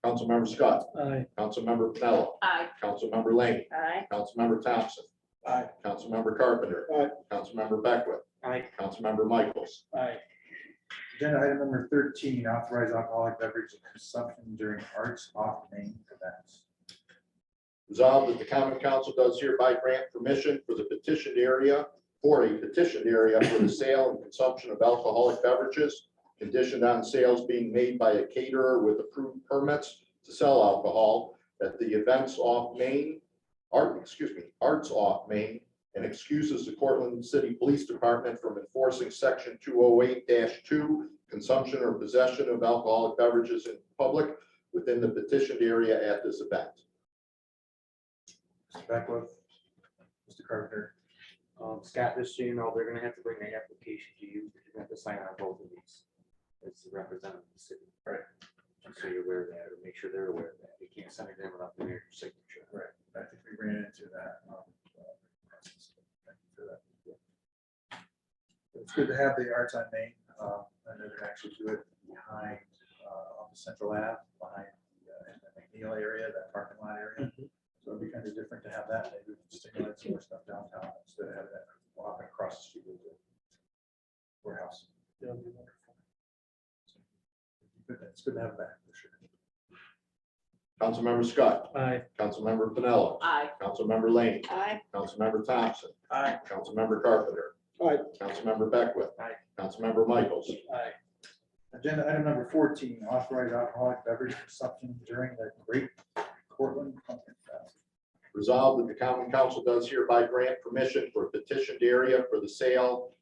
Councilmember Scott. Aye. Councilmember Pinello. Aye. Councilmember Lane. Aye. Councilmember Thompson. Aye. Councilmember Carpenter. Aye. Councilmember Beckwith. Aye. Councilmember Michaels. Aye. Agenda item number 13, authorize alcoholic beverage consumption during arts off main events. Resolved that the common council does hereby grant permission for the petitioned area, for a petitioned area for the sale and consumption of alcoholic beverages, conditioned on sales being made by a caterer with approved permits to sell alcohol at the events off Main, arts off Main, and excuses the Cortland City Police Department from enforcing section 208-2, consumption or possession of alcoholic beverages in public within the petitioned area at this event. Mr. Beckwith, Mr. Carpenter. Scott, just so you know, they're gonna have to bring the application to you, because you have to sign on both of these. As the representative of the city. Right. Just so you're aware of that, or make sure they're aware of that. You can't send it in without the mayor's signature. Right, I think we ran into that. Thank you for that. It's good to have the arts on Main, and they're gonna actually do it behind, on the Central Ave, behind in the McNeil area, that parking lot area. So it'd be kind of different to have that, maybe we can stimulate some more stuff downtown instead of having that walking across the street with the warehouse. That would be wonderful. It's good to have that, for sure. Councilmember Scott. Aye. Councilmember Pinello. Aye. Councilmember Lane. Aye. Councilmember Thompson. Aye. Councilmember Carpenter. Aye. Councilmember Beckwith. Aye. Councilmember Michaels. Aye. Agenda item number 14, authorize alcoholic beverage consumption during the Great Cortland Pumpkin Fest. Resolved that the common council does hereby grant permission for a petitioned area for the sale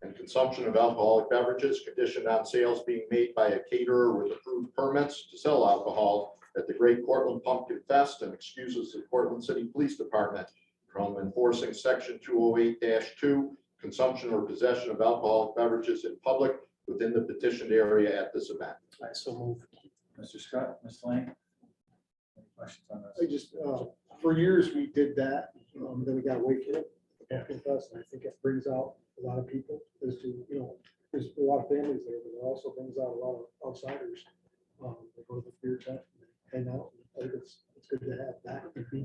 and consumption of alcoholic beverages, conditioned on sales being made by a caterer with approved permits to sell alcohol at the Great Cortland Pumpkin Fest, and excuses the Cortland City Police Department from enforcing section 208-2, consumption or possession of alcoholic beverages in public within the petitioned area at this event. I so move. Mr. Scott, Ms. Lane? Any questions on I this? just, for years, we did that, then we got away from it, the pumpkin fest, and I think it brings out a lot of people as to, there's a lot of families there, but it also brings out a lot of outsiders. They go to the beer tent, and hang out, I think it's good to have that.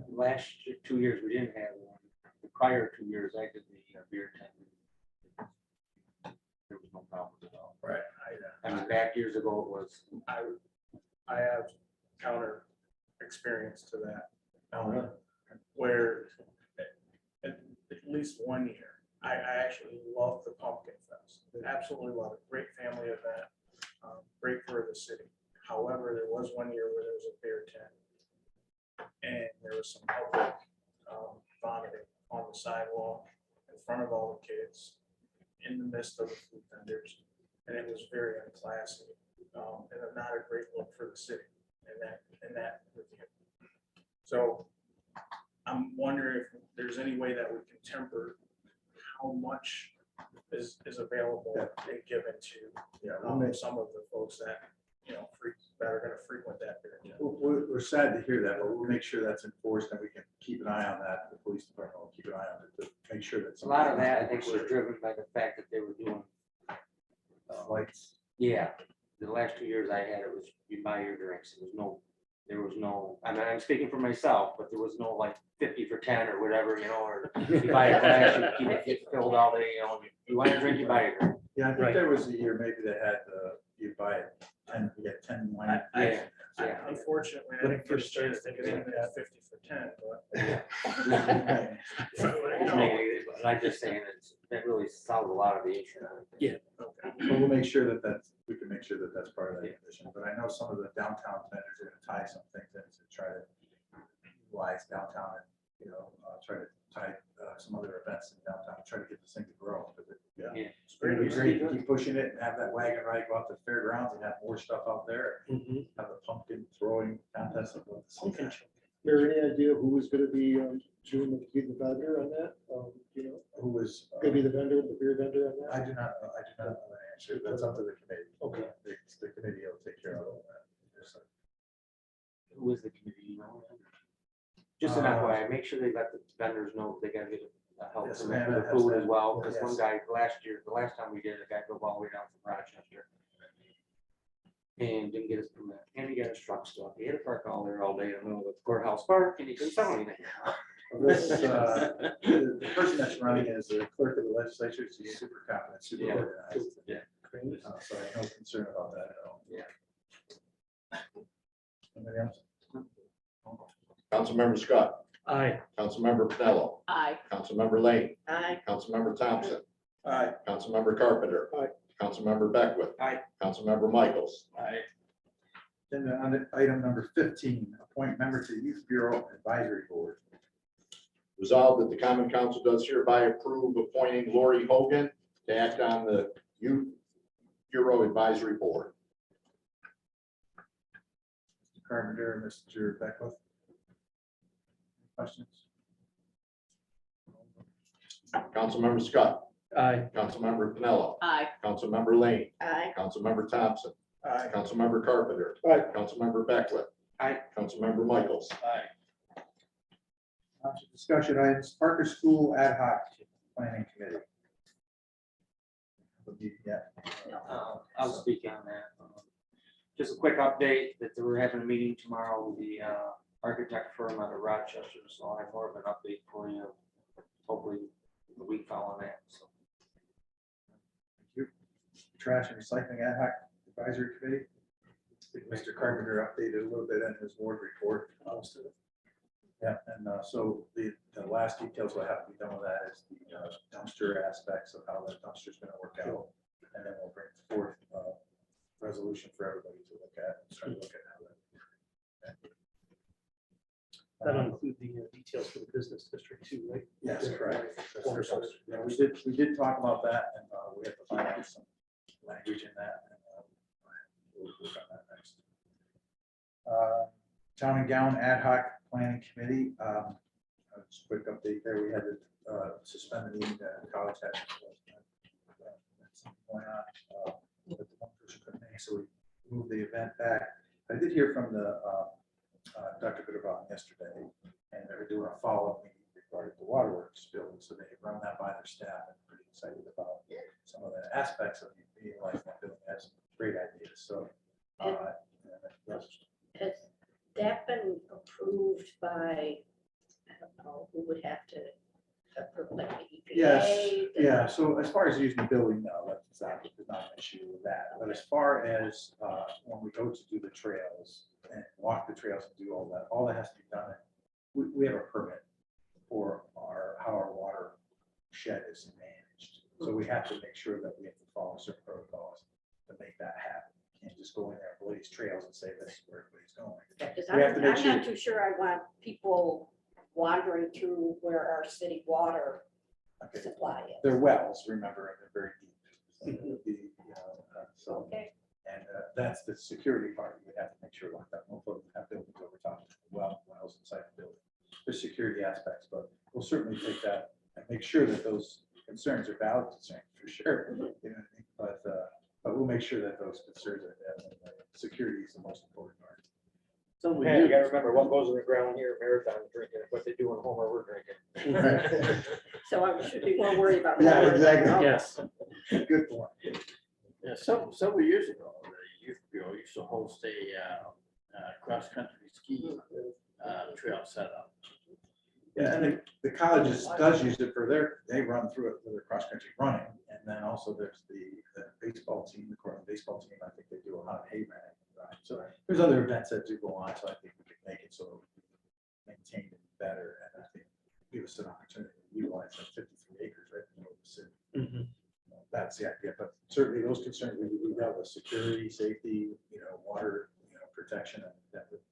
Last 2 years, we didn't have one. The prior 2 years, I did the beer tent. There was no problem at all. Right. I mean, back years ago, it was. I have counter experience to that. Really? Where at least 1 year, I actually love the Pumpkin Fest. Absolutely love it. Great family event, great for the city. However, there was 1 year where there was a beer tent and there was some public vomiting on the sidewalk in front of all the kids in the midst of the food vendors. And it was very unclassy and not a great look for the city. in that review. So I'm wondering if there's any way that we can temper how much is available and given to some of the folks that, that are gonna frequent that area. We're sad to hear that, but we'll make sure that's enforced and we can keep an eye on that. The police department will keep an eye on it to make sure that. A lot of that, I think, was driven by the fact that they were doing, Lights. yeah, the last 2 years I had, it was you buy your drinks. There was no, I mean, I'm speaking for myself, but there was no like 50 for 10 or whatever, or you buy a glass, you keep it get filled all day, you want a drink, you buy a drink. Yeah, I think Right. there was a year maybe they had, you buy it, you get 10 wine. Yeah. Unfortunately, I But think for first sure, started thinking of that 50 for 10, but. I'm just saying, that really solved a lot of the issue. Yeah. Okay. But we'll make sure that we can make sure that that's part of that condition. But I know some of the downtown vendors are gonna tie some things in to try to utilize downtown and, try to tie some other events in downtown, try to get this thing to grow. Yeah. It's great to keep pushing it and have that wagon ride go out to the fairgrounds and have more stuff out there. Mhm. Have the pumpkin throwing contest. Pumpkin show. There any idea who was gonna be doing the vendor on that? Who was? Gonna be the vendor, the beer vendor on I that? do not know the answer. That's up to the committee. Okay. The committee will take care of all that. Who is the committee, Just an FYI, make sure they let the vendors know they gotta get a help Yes, permit for Amanda the has food that. as well, because Yes. one guy, the last time we did, a guy drove all the way down from Rochester. And didn't get his permit, and he got his truck stuck, he had to park all there all day in the middle of the courthouse park, and he couldn't sell anything. This, the person that's running is the clerk of the legislature. She's super competent, super Yeah. organized. Yeah. So I have no concern about that at all. Yeah. Anybody else? Councilmember Scott, Aye. Councilmember Pinello, Aye. Councilmember Lane, Aye. Councilmember Thompson, Aye. Councilmember Carpenter. Aye. Councilmember Beckwith. Aye. Councilmember Michaels. Then on item number 15, appoint member to Youth Bureau Advisory Board. Resolved that the Common Council does hereby approve appointing Lori Hogan to act on the Youth Bureau Advisory Board. Mr. Carpenter, Mr. Beckwith. Questions? Councilmember Scott, Aye. Councilmember Pinello, Aye. Councilmember Lane, Aye. Councilmember Thompson, Aye. Councilmember Carpenter. Aye. Councilmember Beckwith. Aye. Councilmember Michaels. Discussion items, Parker School Ad Hoc Planning Committee. Yeah. I'll speak on that. Just a quick update that we're having a meeting tomorrow with the architect firm out of Rochester, so I'll have more of an update for you, hopefully the week following that, so. Trash and Recycling Ad Hoc Advisory Committee. I think Mr. Carpenter updated a little bit in his ward report. Yeah, and so the last details that have to be done with that is the dumpster aspects of how that dumpster is going to work out. And then we'll bring forth a resolution for everybody to look at, try to look at how that. That'll include the details for the business district too, right? Yes, correct. Yeah, we did talk about that, and we have to find out some language in that. And we'll work on that next. Town and Gown Ad Hoc Planning Committee. Just a quick update there. We had to suspend the meeting at college. Had something going on, but the one person couldn't make, so we moved the event back. I did hear from the Dr. Gooderbaum yesterday, and they were doing a follow-up meeting regarding the waterworks building, so they run that by their staff and pretty excited about some of the aspects of utilizing that building. Has some great ideas, so. Yes. Has that been approved by, I don't know, who would have to approve, like the EPA? Yes, yeah, so as far as using the building, no, that's not an issue with that, but as far as when we go to do the trails and walk the trails and do all that has to be done. We have a permit for how our water shed is managed, so we have to make sure that we have to follow certain protocols to make that happen. Can't just go in there and blaze trails and say this is where everybody's going. Because We have to make I'm not too sure I want people wandering through where our city water Okay. supply is. They're wells, remember, and they're very deep. So it would be, so, Okay. and that's the security part. We have to make sure like that no folks there's security aspects, but we'll certainly take that and make sure that those concerns are valid concerns, for sure. You know what I mean? But we'll make sure that those concerns are valid. Security is the most important part. So we Man, you gotta remember what goes in the ground here, Marathon drinking, what they do in Homer, we're drinking. So I should be more worried about. Yeah, exactly. Yes. Good point. Yeah, several years ago, the youth bureau used to host a cross-country ski trail setup. Yeah, and the colleges does use it for they run through it for their cross-country running. And then also there's the baseball team, the Cortland baseball team, I think they do a lot of hay running. Right? So there's other events that do go on, so I think we could make it so we maintain it better. And I think give us an opportunity to utilize that 53 acres right in the middle of the city. Mhm. That's the idea, but certainly those concerns we dealt with, security, safety, water, protection, and that would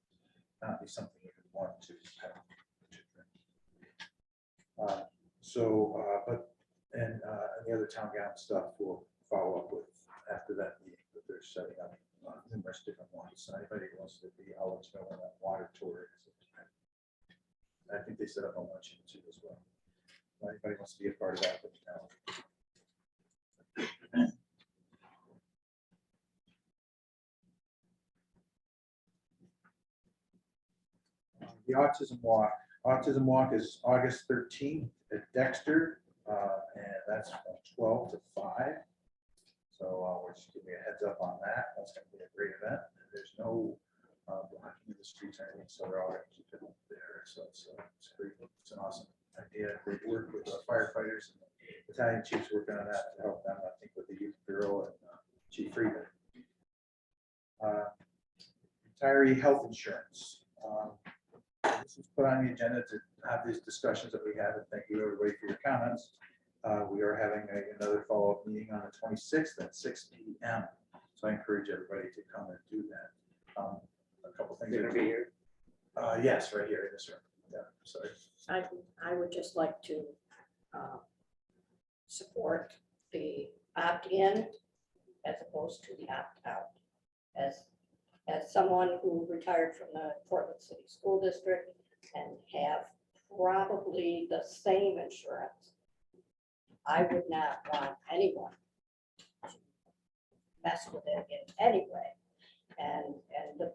not be something we would want to have. And the other town gown stuff we'll follow up with after that meeting, that they're setting up numerous different ones. So anybody who wants to be, I'll let you know when that water tour is. I think they set up a luncheon too as well. If anybody wants to be a part of that, let me know. The Autism Walk is August 13th at Dexter, and that's from 12 to 5. So we're just giving you a heads up on that. That's going to be a great event. And there's no blocking of the streets or anything, so they're all going to keep it there. So it's great. It's an awesome idea. We work with firefighters and battalion chiefs working on that to help them, I think, with the youth bureau and Chief Friedman. Retiree health insurance. This was put on the agenda to have these discussions that we had, and thank you everybody for your comments. We are having another follow-up meeting on the 26th at 6 p.m. So I encourage everybody to come and do that. A couple things. You're gonna be here? Yes, right here in this room. Yeah, sorry. I would just like to support the opt-in as opposed to the opt-out. As someone who retired from the Portland City School District and have probably the same insurance, I would not want anyone to mess with it in any way. And the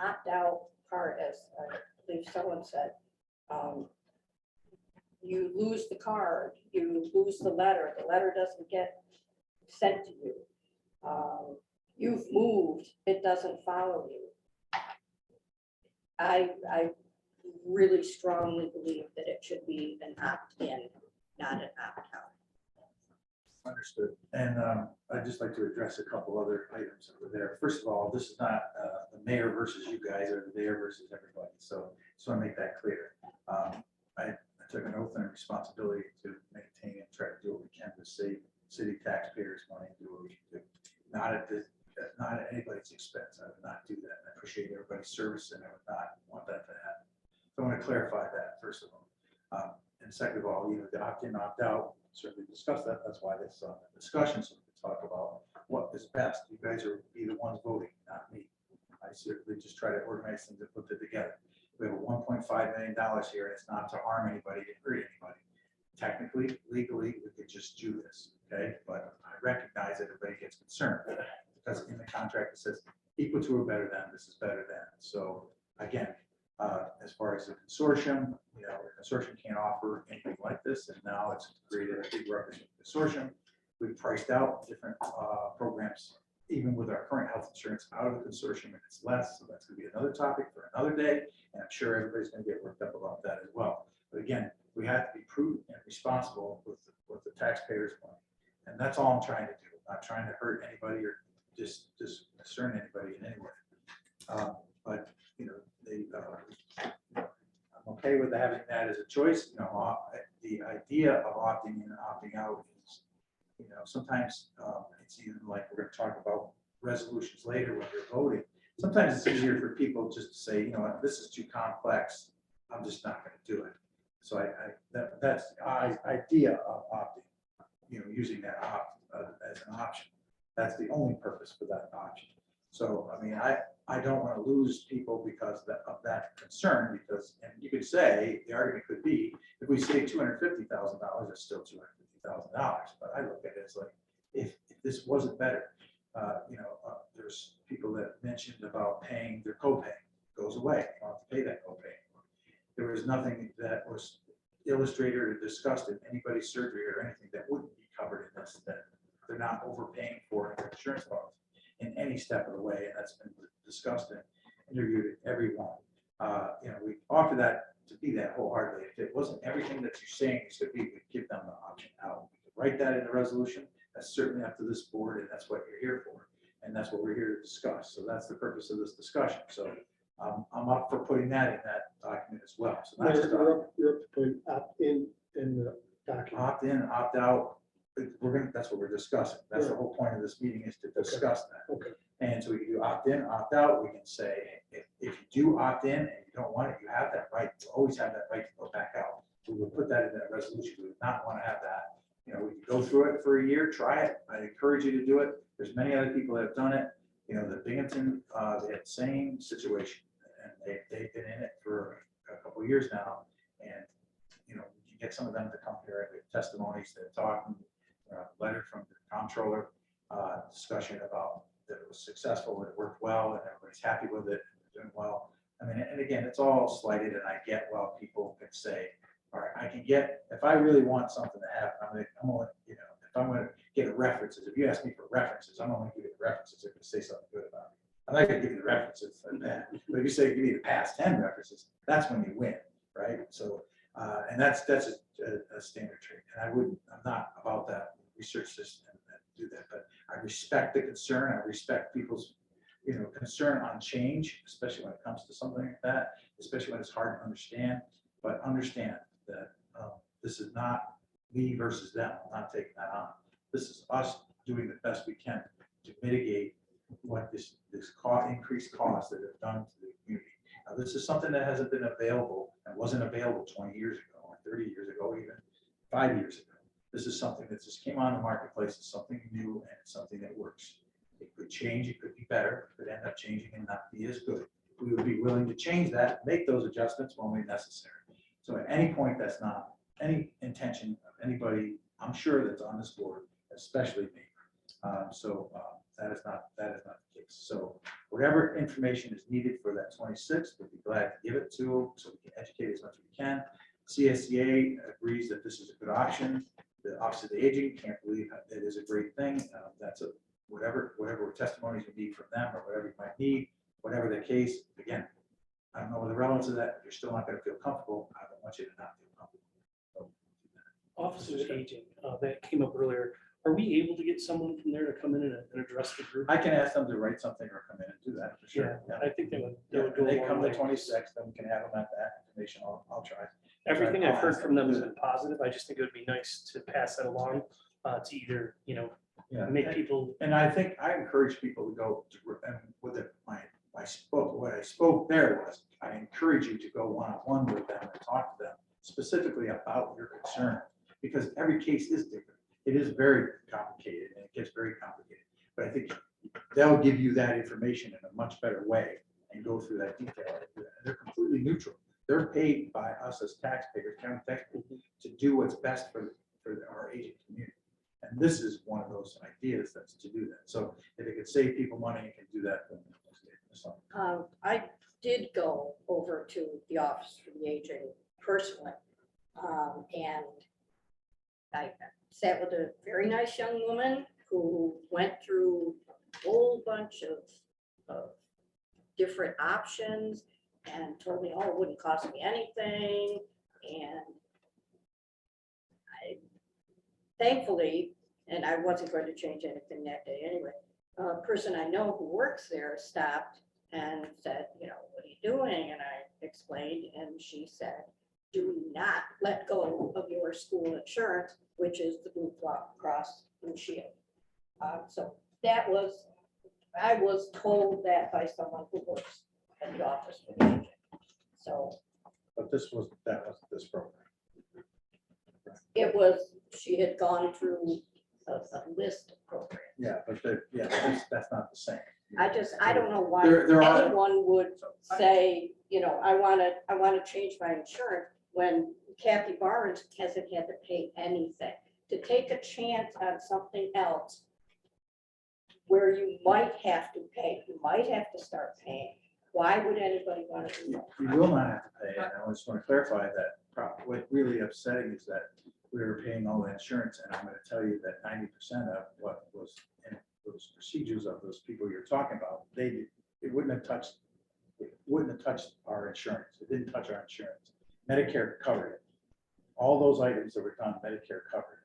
opt-out part, as I believe someone said, you lose the card, you lose the letter doesn't get sent to you. You've moved, it doesn't follow you. I really strongly believe that it should be an opt-in, not an opt-out. Understood. And I'd just like to address a couple other items that were there. First of all, this is not the mayor versus you guys or the mayor versus everybody. So just want to make that clear. I took an oath and responsibility to maintain and try to do what we can to save city taxpayers money, do what we can do. Not at anybody's expense. I would not do that. I appreciate everybody's service and I would not want that to happen. So I want to clarify that first of all. And second of all, the opt-in, opt-out, certainly discuss that. That's why this discussion, so we can talk about what is best. You guys are be the ones voting, not me. I certainly just try to organize things and put it together. We have a $1.5 million here, and it's not to harm anybody, to hurt anybody. Technically, legally, we could just do this, okay? But I recognize that everybody gets concerned because in the contract it says equal to or better than, this is better than. So again, as far as the consortium, the consortium can't offer anything like this, and now it's created a big representative consortium. We've priced out different programs, even with our current health insurance, out of the consortium, and it's less. So that's going to be another topic for another day, and I'm sure everybody's going to get worked up about that as well. But again, we have to be prudent and responsible with the taxpayers' money, and that's all I'm trying to do. I'm not trying to hurt anybody or just concern anybody in any way. But I'm okay with having that as a choice. The idea of opting in and opting out is, sometimes it's even like we're going to talk about resolutions later when you're voting. Sometimes it's easier for people just to say, this is too complex. I'm just not going to do it. So that's the idea of opting, using that as an option. That's the only purpose for that option. So, I mean, I don't want to lose people because of that concern, because, and you could say, the argument could be, if we save $250,000, it's still $250,000. But I look at it as like, if this wasn't better, there's people that mentioned about paying their copay, goes away, you don't have to pay that copay anymore. There was nothing that was illustrated or discussed in anybody's surgery or anything that wouldn't be covered in this, that they're not overpaying for in their insurance policy in any step of the way, and that's been discussed and interviewed at everyone. We offer that to be that wholeheartedly. If it wasn't everything that you're saying it should be, we'd give them the option out. We could write that in the resolution. That's certainly up to this board, and that's what you're here for, and that's what we're here to discuss. So that's the purpose of this discussion. So I'm up for putting that in that document as well. So not just You're up to put opt in the document. opt in, opt out. That's what we're discussing. That's the whole point of this meeting, is to discuss that. Okay. And so we can do opt in, opt out. We can say, if you do opt in and you don't want it, you have that right. You always have that right to go back out. We would put that in that resolution. We would not want to have that. We can go through it for a year, try it. I encourage you to do it. There's many other people that have done it. The Binghamton, they had the same situation, and they've been in it for a couple of years now. And, you can get some of them to come here and give testimonies that talk, letter from the comptroller, discussion about that it was successful, it worked well, and everybody's happy with it, doing well. I mean, and again, it's all slighted, and I get, well, people can say, all right, I can get, if I really want something to happen, I'm only, if I'm going to get references, if you ask me for references, I'm only giving the references if you say something good about it. I'm not going to give you the references like that. But if you say, give me the past 10 references, that's when you win, right? So, and that's a standard trait. And I'm not about that, research this and do that, but I respect the concern. I respect people's, concern on change, especially when it comes to something like that, especially when it's hard to understand. But understand that this is not me versus them. I'm not taking that on. This is us doing the best we can to mitigate what this increased cost that have done to the community. Now, this is something that hasn't been available and wasn't available 20 years ago, or 30 years ago, even 5 years ago. This is something that just came on the marketplace. It's something new, and it's something that works. It could change, it could be better, it could end up changing and not be as good. We would be willing to change that, make those adjustments when necessary. So at any point, that's not any intention of anybody, I'm sure, that's on this board, especially me. That is not the case. So whatever information is needed for that 26th, we'll be glad to give it to them so we can educate as much as we can. CSEA agrees that this is a good option. The Office of the Aging can't believe it is a great thing. That's whatever testimonies we need from them, or whatever you might need, whatever the case. Again, I don't know the relevance of that. If you're still not going to feel comfortable, I don't want you to not feel comfortable. Office of Aging, that came up earlier. Are we able to get someone from there to come in and address the group? I can ask them to write something or come in and do that for sure. Yeah, I think they would. When they come the 26th, then we can have them at that information. I'll try. Everything I've heard from them has been positive. I just think it would be nice to pass that along to either, make people. And I think I encourage people to go to, and with it, what I spoke there was, I encourage you to go one-on-one with them and talk to them specifically about your concern, because every case is different. It is very complicated, and it gets very complicated. But I think they'll give you that information in a much better way and go through that detail. They're completely neutral. They're paid by us as taxpayers, county taxpayers, to do what's best for our aging community. And this is one of those ideas that's to do that. So if it could save people money, it can do that. I did go over to the Office for the Aging personally, and I sat with a very nice young woman who went through a whole bunch of different options and told me, oh, it wouldn't cost me anything. And thankfully, and I wasn't going to change anything that day anyway, a person I know who works there stopped and said, what are you doing? And I explained, and she said, do not let go of your school insurance, which is the Blue Cross Blue Shield. So I was told that by someone who works in the Office for the Aging. So. But that was this program. It was, she had gone through a list of programs. Yeah, but that's not the same. I don't know why There are- anyone would say, you know, I wanna change my insurance when Kathy Barnes hasn't had to pay anything. To take a chance on something else where you might have to pay, you might have to start paying. Why would anybody want to do that? You will not have to pay, and I just want to clarify that. What really upsetting is that we were paying all the insurance, and I'm going to tell you that 90% of what was in those procedures of those people you're talking about, it wouldn't have touched our insurance. It didn't touch our insurance. Medicare covered it. All those items that were done, Medicare covered.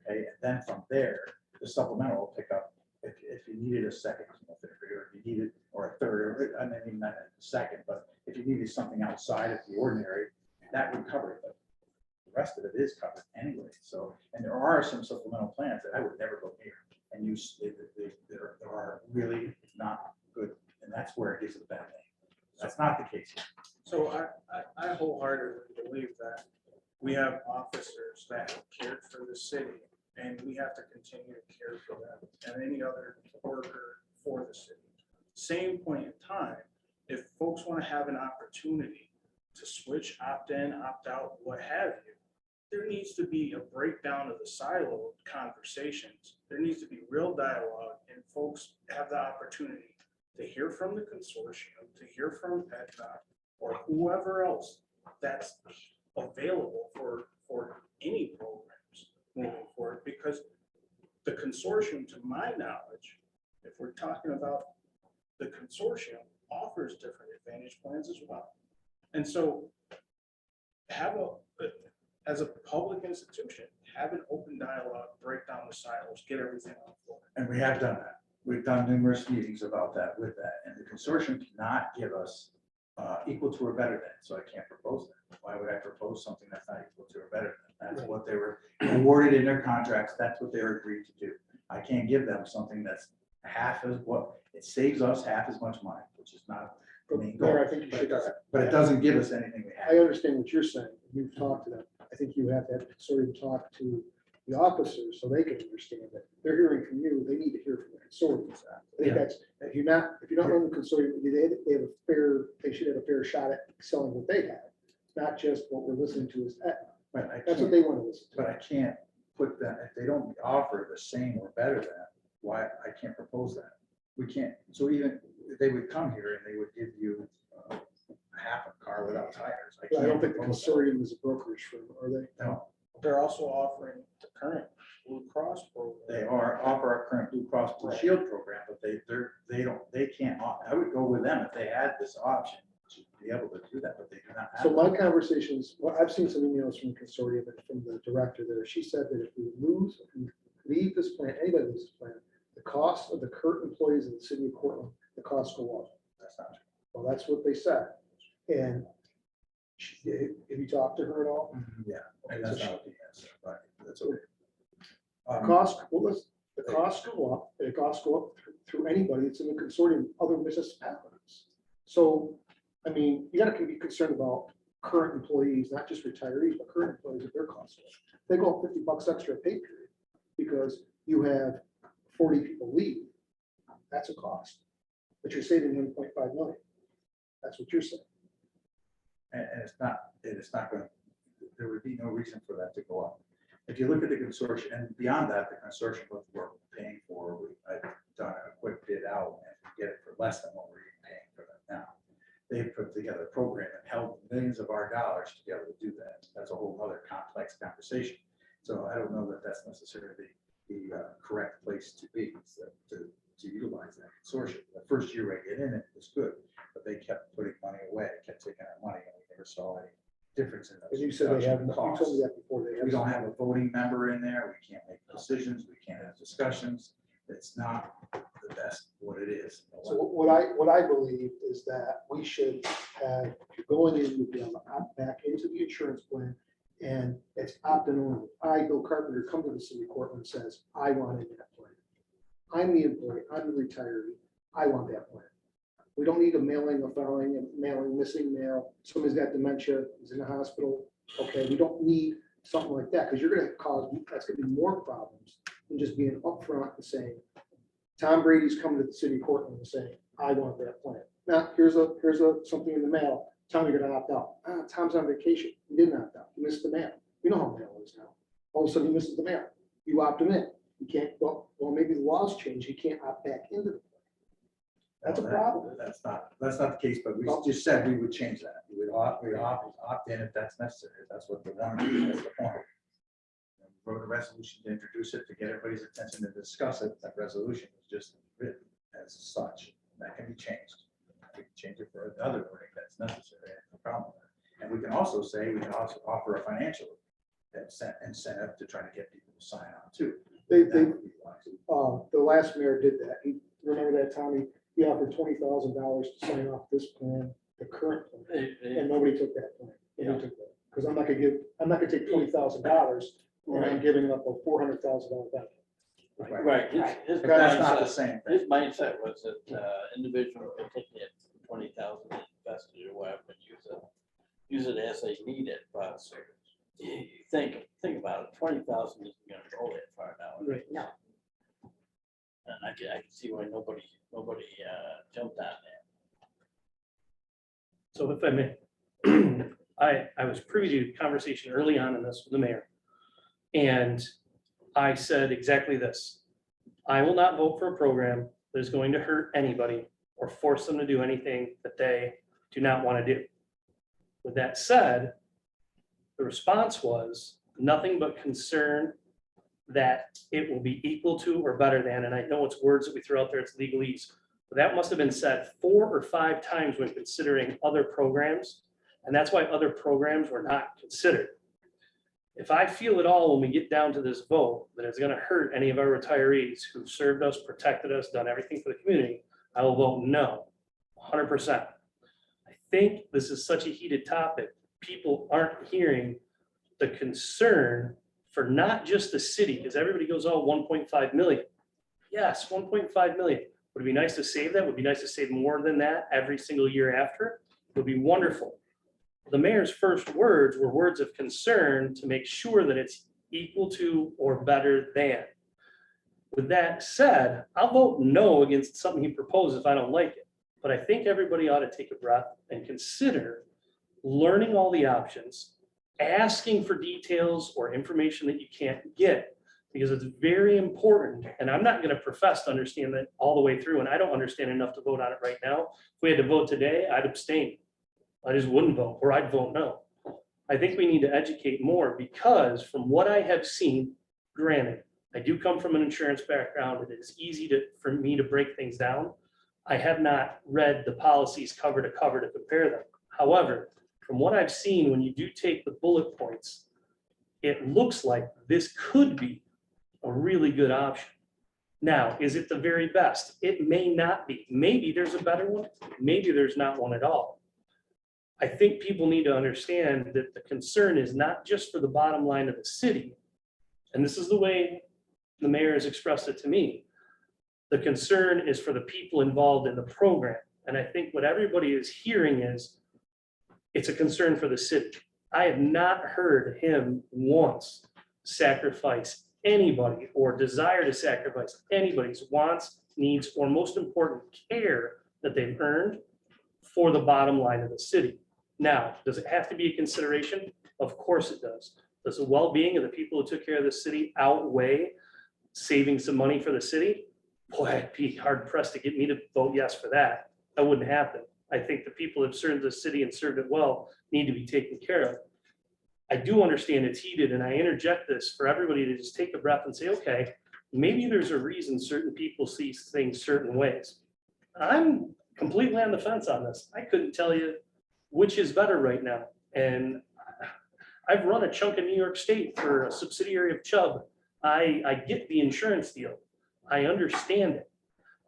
Okay, and then from there, the supplemental will pick up if you needed a second chemotherapy, or if you needed, or a third, or I mean, not a second, but if you needed something outside of the ordinary, that would cover it. But the rest of it is covered anyway. So, and there are some supplemental plans that I would never go near, and there are really not good, and that's where it gives it a bad name. That's not the case here. So I wholeheartedly believe that we have officers that have cared for the city, and we have to continue to care for them and any other worker for the city. Same point in time, if folks want to have an opportunity to switch, opt in, opt out, what have you, there needs to be a breakdown of the siloed conversations. There needs to be real dialogue, and folks have the opportunity to hear from the consortium, to hear from Aetna, or whoever else that's available for any programs moving forward, because the consortium, to my knowledge, if we're talking about the consortium, offers different advantage plans as well. And so as a public institution, have an open dialogue, break down the silos, get everything on the floor. And we have done that. We've done numerous meetings about that with that, and the consortium cannot give us equal to or better than, so I can't propose that. Why would I propose something that's not equal to or better than? That's what they were awarded in their contracts. That's what they were agreed to do. I can't give them something that's half as what, it saves us half as much money, which is not the main goal. Mayor, I think you should, But it doesn't give us anything we I have. understand what you're saying. You've talked to them. I think you have to have consortium talk to the officers so they can understand that they're hearing from you. They need to hear from the consortium. I think that's, if you're not running the consortium, they should have a fair shot at selling what they have. Not just what we're listening to is Aetna. But I That's what can't, they want to listen to. but I can't put that, if they don't offer the same or better than, why, I can't propose that. We can't, so even if they would come here and they would give you half a car without tires. I don't think the propose that. consortium is a brokerage firm, are they? No, They're also offering the current Blue Cross program. they offer our current Blue Cross Blue Shield program, but they can't, I would go with them if they had this option to be able to do that, but they do not have. So it. my conversations, well, I've seen some emails from the consortium and from the director there. She said that if we leave this plan, anybody leaves this plan, the cost of the current employees in the city of Cortland, the costs go up. That's not true. Well, that's what they said. And have you talked to her at all? Yeah, and that's not what the answer, but that's okay. The costs go up, and the costs go up through anybody that's in the consortium, other municipalities. So, I mean, you gotta be concerned about current employees, not just retirees, but current employees at their costs. They go up $50 extra a pay period because you have 40 people leave. That's a cost, but you're saving 1.5 million. That's what you're saying. And it's not going, there would be no reason for that to go up. If you look at the consortium, and beyond that, the consortium, what we're paying for, I've done a quick bid out and we get it for less than what we're paying for them now. They've put together a program and held millions of our dollars to be able to do that. That's a whole other complex conversation. So I don't know that that's necessarily the correct place to be, to utilize that consortium. The first year I get in, it was good, but they kept putting money away, kept taking our money, and we never saw any difference in those. As you said, they have, reduction you in told costs. me that before. We don't have a voting member in there. We can't make decisions. We can't have discussions. It's not the best what it is. So what I believe is that we should have, if you're going in, you'd be able to opt back into the insurance plan, and it's opt-in only. I, Bill Carpenter, come to the city of Cortland and says, I want in that plan. I'm the employee, I'm the retiree, I want that plan. We don't need a mailing, missing mail, somebody's got dementia, is in the hospital. Okay, we don't need something like that, because you're gonna cause, that's gonna be more problems than just being upfront and saying, Tom Brady's coming to the city of Portland and saying, I want that plan. Now, here's something in the mail. Tom, you're gonna opt out. Tom's on vacation. He didn't opt out. He missed the mail. You know how mail is now. All of a sudden he misses the mail. You opt him in. You can't, well, maybe the laws change. He can't opt back into the plan. That's a problem. That's not the case, but we just said we would change that. We'd opt in if that's necessary. If that's what they want to do. That's the point. And we wrote a resolution to introduce it, to get everybody's attention to discuss it. That resolution was just written as such. That can be changed. We can change it for another wording that's necessary. No problem with that. And we can also say, we can also offer a financial incentive to try to get people to sign on too. The last mayor did that. Remember that, Tommy? He offered $20,000 to sign off this plan, the current plan, and nobody took that plan. Nobody took that. Because I'm not gonna take $20,000 and I'm giving up a $400,000 benefit. Right, his But that's not the mindset, same thing. his mindset was that individual can take it 20,000 invested or whatever, and use it as they need it, but you think about it, 20,000 isn't gonna go that far now. Right. No. And I can see why nobody jumped on that. So if I may, I was privy to a conversation early on in this with the mayor. And I said exactly this: I will not vote for a program that is going to hurt anybody or force them to do anything that they do not want to do. With that said, the response was nothing but concern that it will be equal to or better than, and I know it's words that we throw out there, it's legalese, but that must have been said 4 or 5 times when considering other programs, and that's why other programs were not considered. If I feel at all when we get down to this vote that it's gonna hurt any of our retirees who've served us, protected us, done everything for the community, I will vote no, 100%. I think this is such a heated topic. People aren't hearing the concern for not just the city, because everybody goes, oh, 1.5 million. Yes, 1.5 million. Would it be nice to save that? Would it be nice to save more than that every single year after? It would be wonderful. The mayor's first words were words of concern to make sure that it's equal to or better than. With that said, I'll vote no against something he proposed if I don't like it. But I think everybody ought to take a breath and consider learning all the options, asking for details or information that you can't get, because it's very important. And I'm not going to profess to understand that all the way through, and I don't understand enough to vote on it right now. If we had to vote today, I'd abstain. I just wouldn't vote, or I'd vote no. I think we need to educate more, because from what I have seen, granted, I do come from an insurance background. It is easy for me to break things down. I have not read the policies cover to cover to compare them. However, from what I've seen, when you do take the bullet points, it looks like this could be a really good option. Now, is it the very best? It may not be. Maybe there's a better one. Maybe there's not one at all. I think people need to understand that the concern is not just for the bottom line of the city. And this is the way the mayor has expressed it to me. The concern is for the people involved in the program. And I think what everybody is hearing is it's a concern for the city. I have not heard him once sacrifice anybody or desire to sacrifice anybody's wants, needs, or most important, care that they've earned for the bottom line of the city. Now, does it have to be a consideration? Of course it does. Does the well-being of the people who took care of the city outweigh saving some money for the city? Boy, I'd be hard pressed to get me to vote yes for that. That wouldn't happen. I think the people who have served the city and served it well need to be taken care of. I do understand it's heated, and I interject this for everybody to just take a breath and say, okay, maybe there's a reason certain people see things certain ways. I'm completely on the fence on this. I couldn't tell you which is better right now. And I've run a chunk of New York State for a subsidiary of Chubb. I get the insurance deal. I understand it.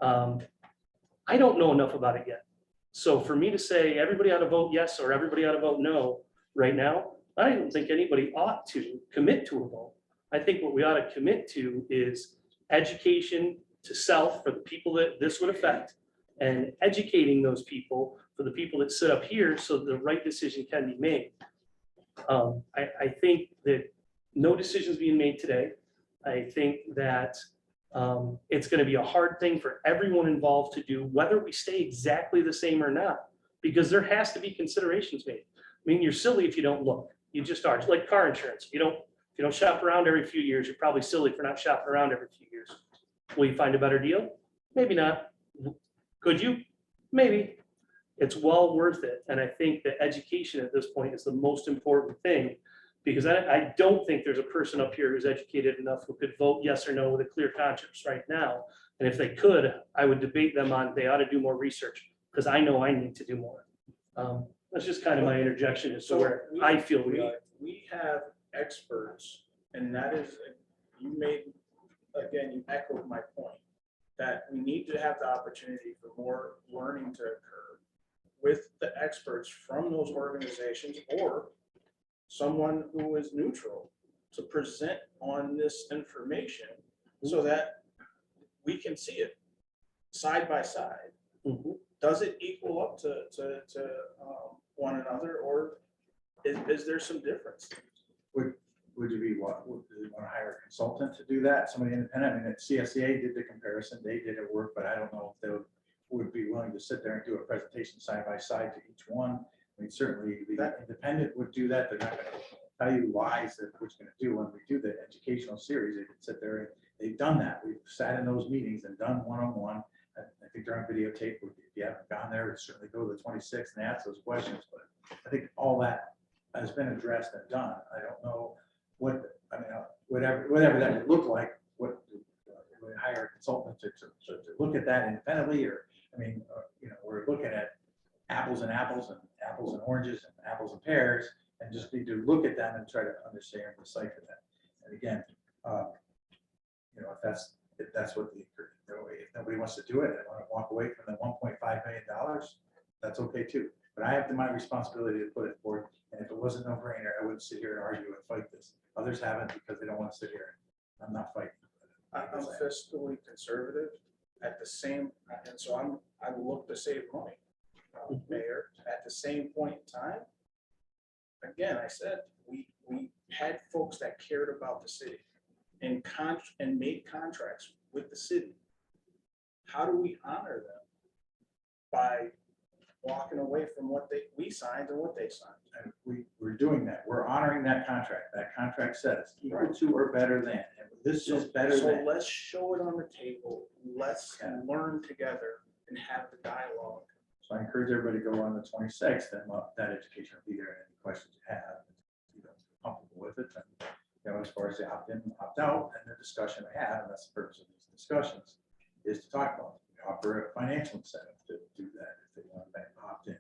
I don't know enough about it yet. So for me to say everybody ought to vote yes or everybody ought to vote no right now, I don't think anybody ought to commit to a vote. I think what we ought to commit to is education to self for the people that this would affect, and educating those people for the people that sit up here so the right decision can be made. I think that no decisions being made today. I think that It's gonna be a hard thing for everyone involved to do, whether we stay exactly the same or not, because there has to be considerations made. I mean, you're silly if you don't look. You just are. It's like car insurance. If you don't shop around every few years, you're probably silly for not shopping around every few years. Will you find a better deal? Maybe not. Could you? Maybe. It's well worth it. And I think that education at this point is the most important thing, because I don't think there's a person up here who's educated enough who could vote yes or no with a clear conscience right now. And if they could, I would debate them on, they ought to do more research, because I know I need to do more. That's just kind of my interjection as to where I feel we are. We have experts, and that is, you made, again, you echoed my point, that we need to have the opportunity for more learning to occur with the experts from those organizations, or someone who is neutral to present on this information so that we can see it side by side. Does it equal up to one another, or is there some difference? Would you be, would you want to hire a consultant to do that? Somebody independent? I mean, at CSEA did the comparison, they did it work, but I don't know if they would be willing to sit there and do a presentation side by side to each one. I mean, certainly the independent would do that. They're not going to tell you lies that what you're going to do. When we do the educational series, they could sit there and they've done that. We've sat in those meetings and done one-on-one. I think they're on videotape. If you haven't gone there, certainly go to the 26th and ask those questions. But I think all that has been addressed and done. I don't know what, I mean, whatever that would look like, what would hire a consultant to look at that independently, or, I mean, we're looking at apples and apples and apples and oranges and apples and pears, and just need to look at them and try to understand and decipher that. And again, if that's what if nobody wants to do it, I want to walk away from the $1.5 million, that's okay too. But I have my responsibility to put it forward. And if it wasn't no brainer, I wouldn't sit here and argue and fight this. Others haven't because they don't want to sit here. I'm not fighting. I'm fiscally conservative at the same, and so I look to save money, Mayor. At the same point in time, again, I said, we had folks that cared about the city and made contracts with the city. How do we honor them? By walking away from what we signed and what they signed. And we're doing that. We're honoring that contract. That contract says equal to or better than. And this is better So than. let's show it on the table. Let's learn together and have the dialogue. So I encourage everybody to go on the 26th, and that education will be there. Any questions you have, comfortable with it. And, as far as the opt-in, opt-out, and the discussion I have, and that's the purpose of these discussions, is to talk about, offer a financial incentive to do that if they want to opt in.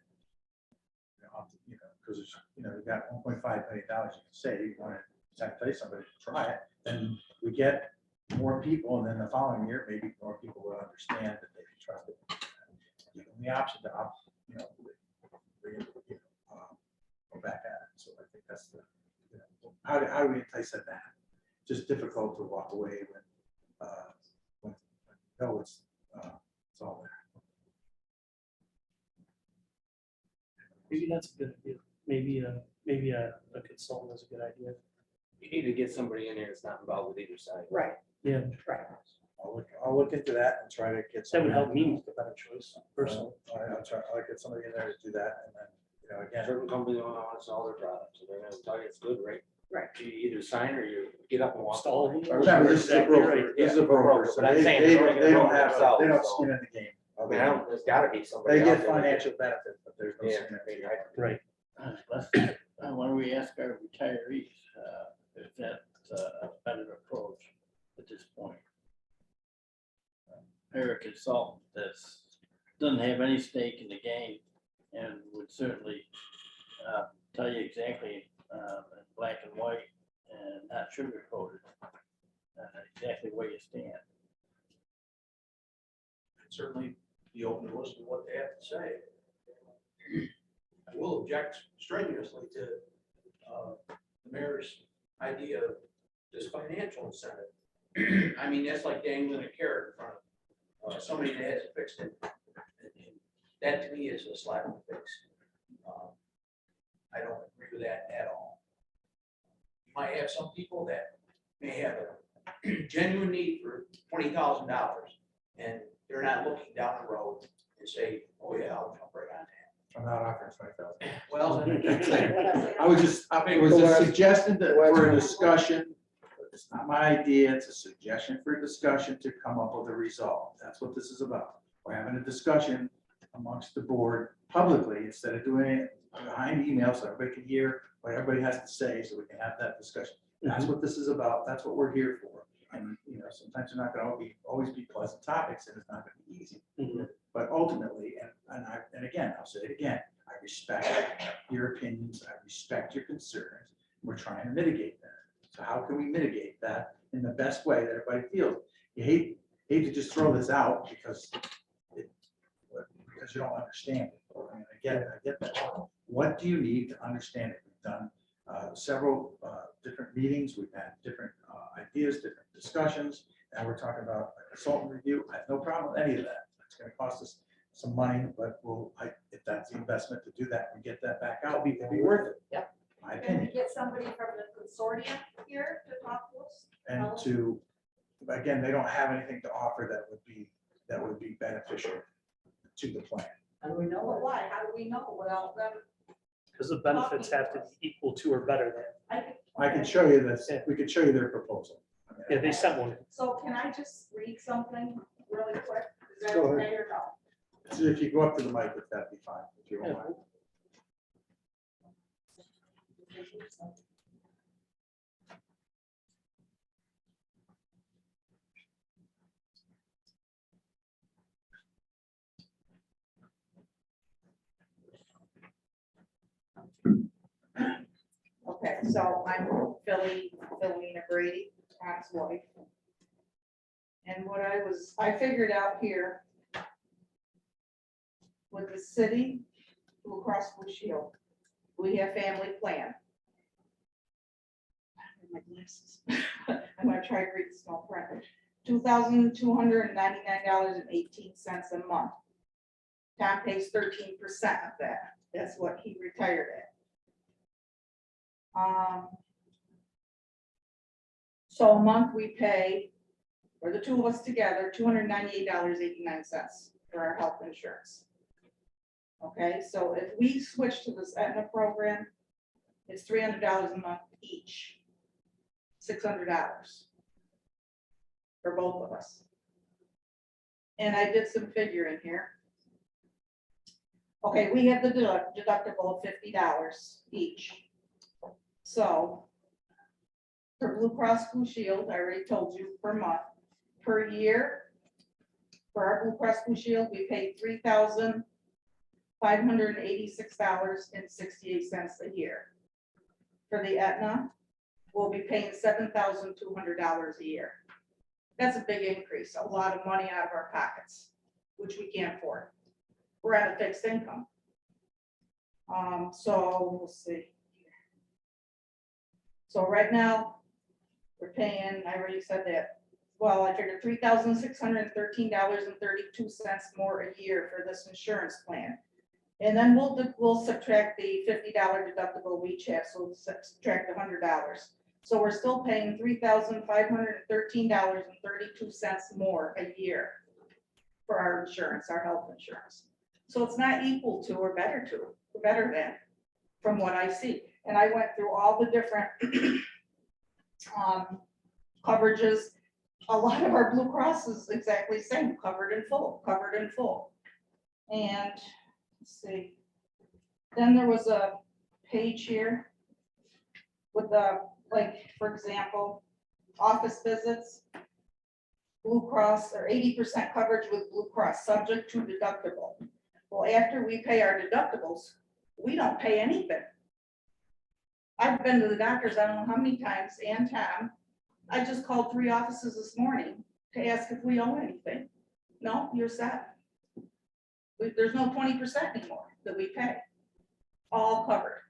Because you've got $1.5 million you can save. You want to tell somebody to try it, then we get more people, and then the following year, maybe more people will understand that they can trust it. Give them the option to opt, go back at it. So I think that's the, how do we entice that back? Just difficult to walk away when no, it's all there. Maybe that's a good idea. Maybe a consultant is a good idea. You need to get somebody in here that's not involved with either side. Right, Yeah, right. I'll look into that and try to get. that would help me make a better choice personally. I'll get somebody in there to do that, and then, again, Certain companies want to sell their products, so they're gonna tell you it's good, right? Right. You either sign or you get up and walk. Install away. them. remember, this is a Exactly broker. right. This is a Yeah, broker, so but I'm they saying they they're don't they don't have, themselves, they don't so. skin in the game. I mean, there's gotta be somebody. They out get there that- financial benefit, but there's no Yeah, skin in I the mean, game. Right. Why don't we ask our retirees if that's a better approach at this point? Hire a consultant that doesn't have any stake in the game and would certainly tell you exactly in black and white and not sugarcoated exactly where you stand. Certainly be open to listen to what they have to say. I will object strenuously to the mayor's idea of this financial incentive. I mean, that's like dangling a carrot in front of somebody that has a fixed income. And that to me is a slap in the face. I don't agree with that at all. You might have some people that may have genuine need for $20,000, and they're not looking down the road and say, oh yeah, I'll jump right on that. I'm not offering 20,000. Well, then, I was just, it was a suggestion that for a discussion. It's not my idea, it's a suggestion for a discussion to come up with a result. That's what this is about. We're having a discussion amongst the board publicly instead of doing it behind email so everybody can hear what everybody has to say, so we can have that discussion. That's what this is about. That's what we're here for. And, you know, sometimes they're not gonna always be pleasant topics, and it's not gonna be easy. But ultimately, and again, I'll say it again, I respect your opinions, I respect your concerns. We're trying to mitigate that. So how can we mitigate that in the best way that everybody feels? You hate to just throw this out because you don't understand it. I mean, I get that. What do you need to understand it? We've done several different meetings, we've had different ideas, different discussions. Now we're talking about a consultant review. I have no problem with any of that. It's gonna cost us some money, but if that's the investment to do that, we get that back out, it'd be worth it. Yep. My Can we opinion. get somebody from the consortium here to talk to us? And to, again, they don't have anything to offer that would be beneficial to the plan. How do we know? Well, why? How do we know without them? Because the benefits have to be equal to or better than. I can show you this, we could show you their proposal. Yeah, they sent one. So can I just read something really quick? Is that Go ahead. okay or no? So if you go up to the mic, if that'd be fine, if you don't mind. Okay, so I'm Philina Brady, Tom's wife. And what I figured out here with the city, Blue Cross Blue Shield, we have family plan. My glasses. I'm gonna try to read the small print. $2,299.18 a month. Tom pays 13% of that. That's what he retired at. So a month we pay, for the two of us together, $298.89 for our health insurance. Okay, so if we switch to this Aetna program, it's $300 a month each, $600 for both of us. And I did some figuring here. Okay, we have the deductible of $50 each. So for Blue Cross Blue Shield, I already told you, per month, per year, for our Blue Cross Blue Shield, we pay $3,586.68 a year. For the Aetna, we'll be paying $7,200 a year. That's a big increase, a lot of money out of our pockets, which we can't afford. We're at a fixed income. So we'll see. So right now, we're paying, I already said that, well, I figured $3,613.32 more a year for this insurance plan. And then we'll subtract the $50 deductible we each have, so we'll subtract $100. So we're still paying $3,513.32 more a year for our insurance, our health insurance. So it's not equal to or better than, from what I see. And I went through all the different coverages. A lot of our Blue Cross is exactly the same, covered in full. And let's see. Then there was a page here with the, like, for example, office visits. Blue Cross, or 80% coverage with Blue Cross, subject to deductible. Well, after we pay our deductibles, we don't pay anything. I've been to the doctors, I don't know how many times, and Tom, I just called 3 offices this morning to ask if we owe anything. No, you're set. There's no 20% anymore that we pay, all covered.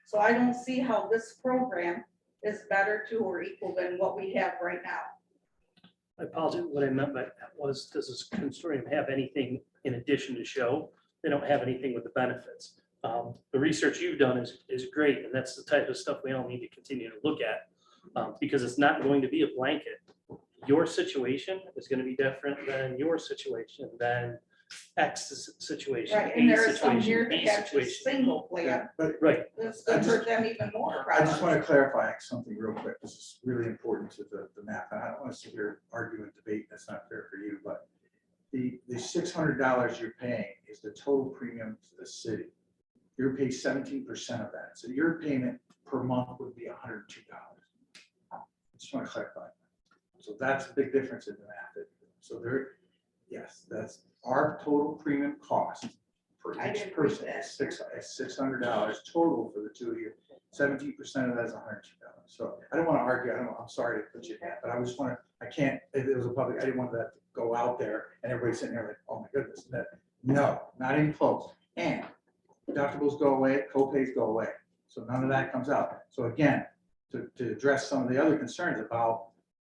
So I don't see how this program is better to or equal than what we have right now. I apologize, what I meant by that was, does this consortium have anything in addition to show? They don't have anything with the benefits. The research you've done is great, and that's the type of stuff we all need to continue to look at, because it's not going to be a blanket. your situation is gonna be different than your situation, than X situation, Right, and A there are some here situation, that B have just situation. single plan, But Right, that's good for them even more. I just want to clarify something real quick. This is really important to the map. And I don't want to sit here argue and debate. That's not fair for you, but the $600 you're paying is the total premium to the city. You're paying 17% of that. So your payment per month would be $102. I just want to clarify. So that's a big difference in the math. So there, yes, that's our total premium cost for I each didn't read person that. is $600 total for the two of you. 17% of that is $102. So I don't want to argue. I'm sorry to put you in that, but I just want to, I can't, if it was a public, I didn't want that to go out there and everybody sitting there like, oh my goodness, no, not even close. And deductibles go away, co-pays go away. So none of that comes out. So again, to address some of the other concerns about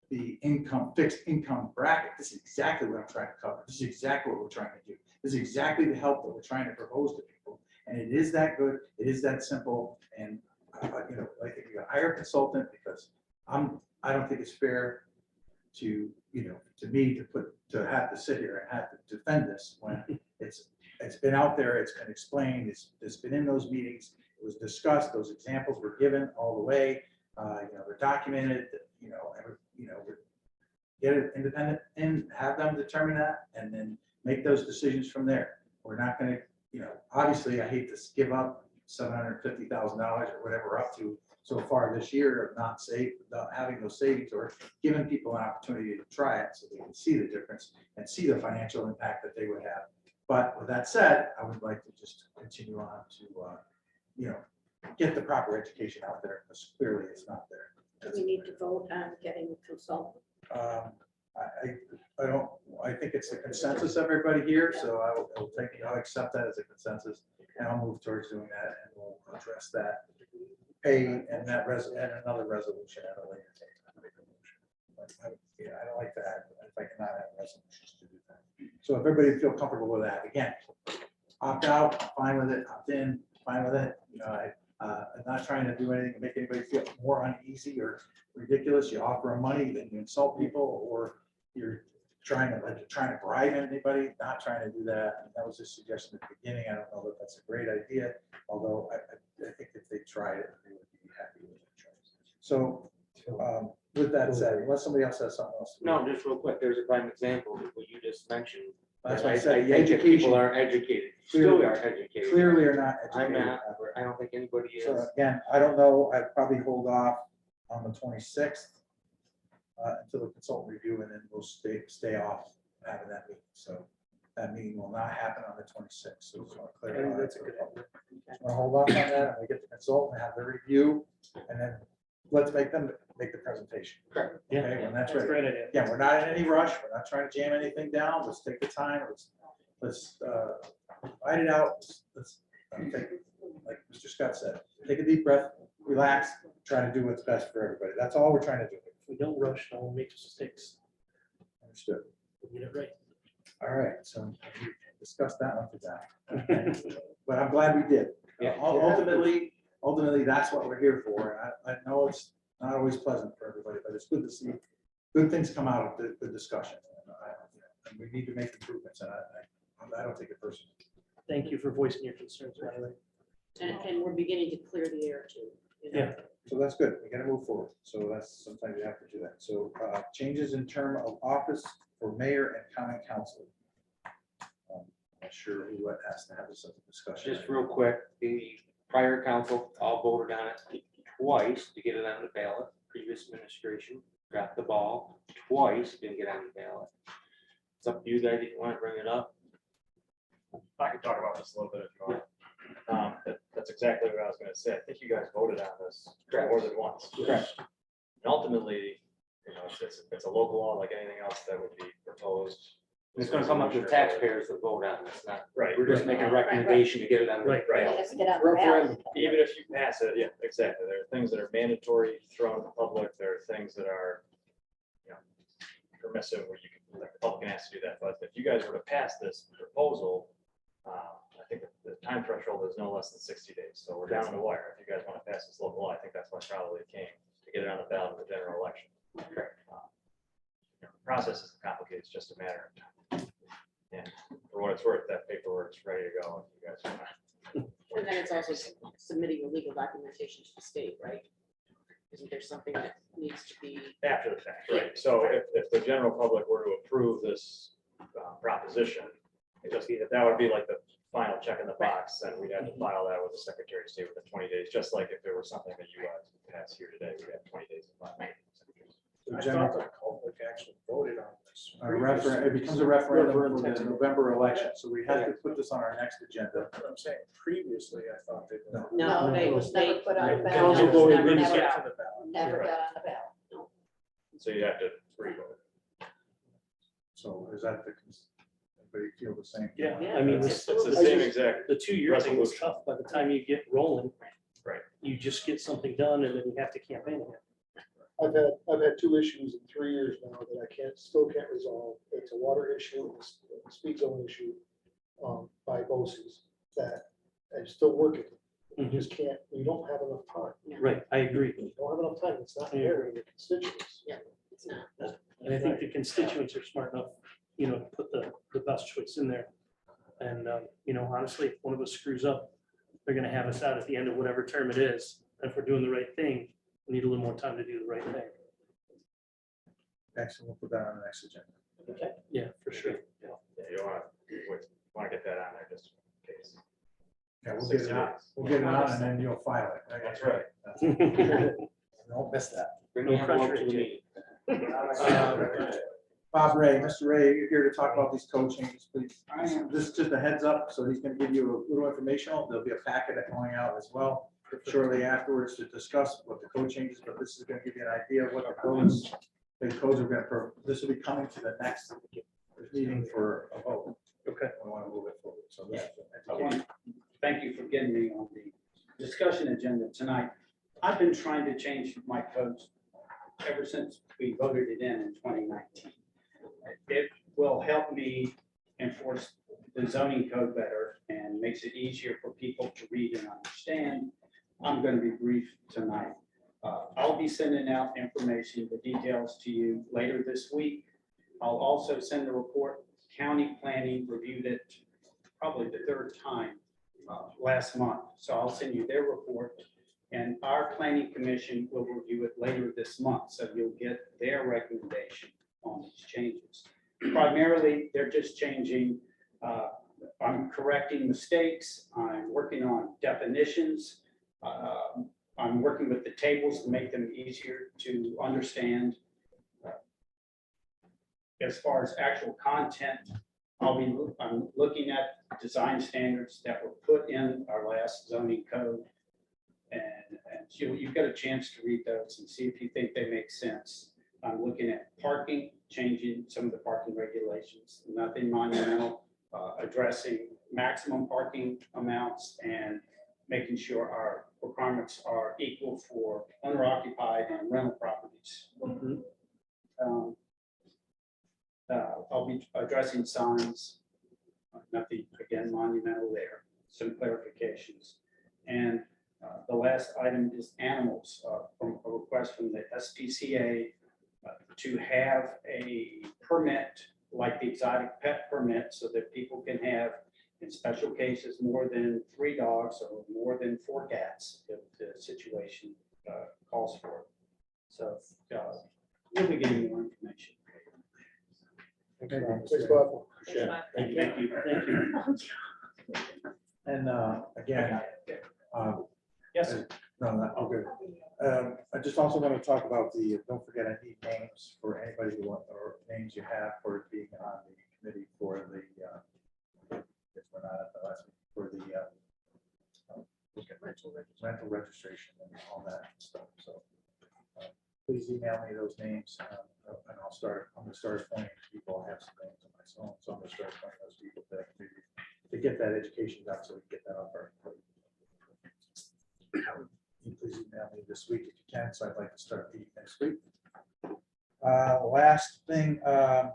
the income, fixed income bracket, this is exactly what I'm trying to cover. This is exactly what we're trying to do. This is exactly the help that we're trying to propose to people. And it is that good, it is that simple, and you know, I think you gotta hire a consultant because I don't think it's fair to, you know, to me to have to sit here and have to defend this when it's been out there, it's been explained, it's been in those meetings, it was discussed, those examples were given all the way, you know, they're documented, you know, get it independent and have them determine that and then make those decisions from there. We're not gonna, you know, obviously I hate to give up $750,000 or whatever we're up to so far this year of not having those savings or giving people an opportunity to try it so they can see the difference and see the financial impact that they would have. But with that said, I would like to just continue on to, you know, get the proper education out there because clearly it's not there. Do we need to vote on getting a consultant? I think it's the consensus of everybody here, so I'll accept that as a consensus and I'll move towards doing that and we'll address that pay and and another resolution at a later date. But yeah, I don't like that, if I cannot have resolutions to do that. So if everybody feel comfortable with that, again, opt out, fine with it, opt in, fine with it. You know, I'm not trying to do anything to make anybody feel more uneasy or ridiculous. You offer them money, then you insult people, or you're trying to bribe anybody, not trying to do that. And that was a suggestion at the beginning. I don't know that that's a great idea, although I think if they tried it, they would be happy with it. So with that said, unless somebody else has something else. No, just real quick, there's a prime example of what you just mentioned. That's why I said the think that education. people are educated, Clearly- still are educated. Clearly are not I'm educated. not, I don't think anybody is. So again, I don't know, I'd probably hold off on the 26th until the consultant review, and then we'll stay off having that meeting. So that meeting will not happen on the 26th. So just want to clarify. That's a good idea. Just want to hold off on that, and we get the consultant, have the review, and then let's make them make the presentation. Correct. Yeah, Okay, when that's that's a ready. great idea. Again, we're not in any rush. We're not trying to jam anything down. Let's take the time. Let's write it out. Let's take, like Mr. Scott said, take a deep breath, relax, try to do what's best for everybody. That's all we're trying to do. If we don't rush, no one makes mistakes. Understood. We'll get it right. All right, so we discussed that one to that. But I'm glad we did. Yeah. Ultimately, that's what we're here for. I know it's not always pleasant for everybody, but it's good to see good things come out of the discussion. And we need to make improvements, and I don't take it personally. Thank you for voicing your concerns, by the way. And we're beginning to clear the air too. you know. Yeah. So that's good. We gotta move forward. So that's, sometimes you have to do that. So changes in term of office for mayor and common council. Not sure who has to have this discussion. Just real quick, the prior council all voted on it twice to get it on the ballot. Previous administration got the ball twice, didn't get on the ballot. It's up to you guys if you want to bring it up. I can talk about this a little bit if you want. That's exactly what I was gonna say. I think you guys voted on this more than once. Correct. And ultimately, you know, it's a local law like anything else that would be proposed. It's gonna come up to taxpayers to vote on this, not, Right. we're just making a recommendation to get it on the Right. ballot. Let's get out the ballot. Even if you pass it, yeah, exactly. There are things that are mandatory thrown at the public. There are things that are, you know, permissive where you can, like, the public can ask to do that. But if you guys were to pass this proposal, I think the time threshold is no less than 60 days. So we're down to the wire. If you guys want to pass this local law, I think that's why probably it came to get it on the ballot in the general election. Correct. process isn't complicated, it's just a matter of time. And for what it's worth, that paperwork's ready to go if you guys want. And then it's also submitting the legal documentation to the state, right? Isn't there something that needs to be? After the fact, right? So if the general public were to approve this proposition, it just, that would be like the final check in the box, then we'd have to file that with the Secretary of State within 20 days, just like if there was something that you guys passed here today, we'd have 20 days to file. I thought the public actually voted on this. It becomes a referendum for the November election, so we have to put this on our next agenda. I'm saying previously, I thought they. No, they was never put on the ballot. Council voted Never, to never, get to the ballot. never got on the ballot. So you have to re-vote. So is that everybody feel the same? Yeah, I mean, It's the same exact. the 2-year thing was resolution. tough. By the time you get rolling, Right. you just get something done and then you have to campaign again. I've had 2 issues in 3 years now that I still can't resolve. It's a water issue, and a speed zone issue by BOCES that I'm still working. You just can't, you don't have enough time. Right, I agree. You don't have enough time. It's not fair to your constituents. Yeah, it's not. And I think the constituents are smart enough, to put the best choice in there. And, honestly, if one of us screws up, they're gonna have us out at the end of whatever term it is. And if we're doing the right thing, we need a little more time to do the right thing. Excellent, we'll put that on the next agenda. Okay. Yeah, for sure. Yeah, you want to get that on there just in case. Yeah, we'll get it on, and then you'll file it. That's right. Don't miss that. No pressure, AJ. Bob Ray, Mr. Ray, you're here to talk about these code changes, please. This is just a heads up, so he's gonna give you a little informational. There'll be a packet going out as well shortly afterwards to discuss what the code changes, but this is gonna give you an idea of what the codes are gonna, this will be coming to the next meeting for a vote. Okay. We want to move it forward, so. this is I want to thank you for getting me on the discussion agenda tonight. I've been trying to change my codes ever since we voted it in 2019. It will help me enforce the zoning code better and makes it easier for people to read and understand. I'm going to be brief tonight. I'll be sending out information, the details to you later this week. I'll also send a report. County planning reviewed it probably the 3rd time last month. So I'll send you their report, and our planning commission will review it later this month. So you'll get their recommendation on these changes. Primarily, they're just changing, I'm correcting mistakes. I'm working on definitions. I'm working with the tables to make them easier to understand. As far as actual content, I'm looking at design standards that were put in our last zoning code. And you've got a chance to read those and see if you think they make sense. I'm looking at parking, changing some of the parking regulations, nothing monumental, addressing maximum parking amounts and making sure our requirements are equal for owner occupied and rental properties. I'll be addressing signs, nothing again monumental there, some clarifications. And the last item is animals, from a request from the SPCA to have a permit like the exotic pet permit so that people can have, in special cases, more than 3 dogs or more than 4 cats if the situation calls for it. So we'll be getting more information. Thanks, Bob. Thank you. Thank you. And again, Yes, sir. no, not all good. I just also want to talk about don't forget, I need names for anybody who want, or names you have for being on the committee for the, if we're not at the last, for the rental registration and all that stuff. So please email me those names, and I'm going to start appointing people. I have some names on my phone, so I'm going to start appointing those people to get that education done, so we can get that off our plate. Please email me this week if you can, so I'd like to start meeting next week. Last thing, I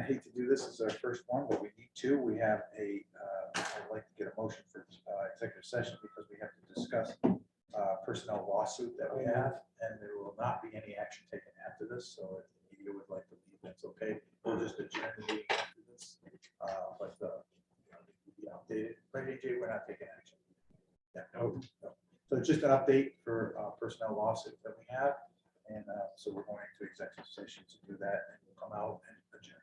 hate to do this as our first one, but we need to. We have I'd like to get a motion for executive session because we have to discuss personnel lawsuit that we have, and there will not be any action taken after this. So if you would like to leave, that's it's okay. We'll just adjourn the meeting after this. But be updated. But AJ, we're not taking action. Yeah, no. So it's just an update for personnel lawsuit that we have. And so we're going into executive session to do that and we'll come out and adjourn.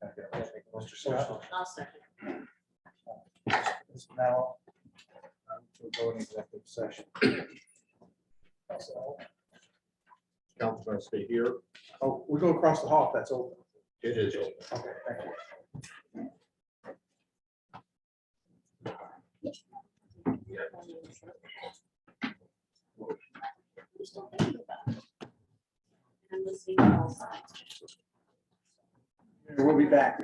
Okay, Mr. Scott. I'll second. Ms. Mello, to go in executive session. Council's gonna stay here. Oh, we go across the hall if that's open. It is open. Okay, thank you. I'm listening to all sides. We'll be back.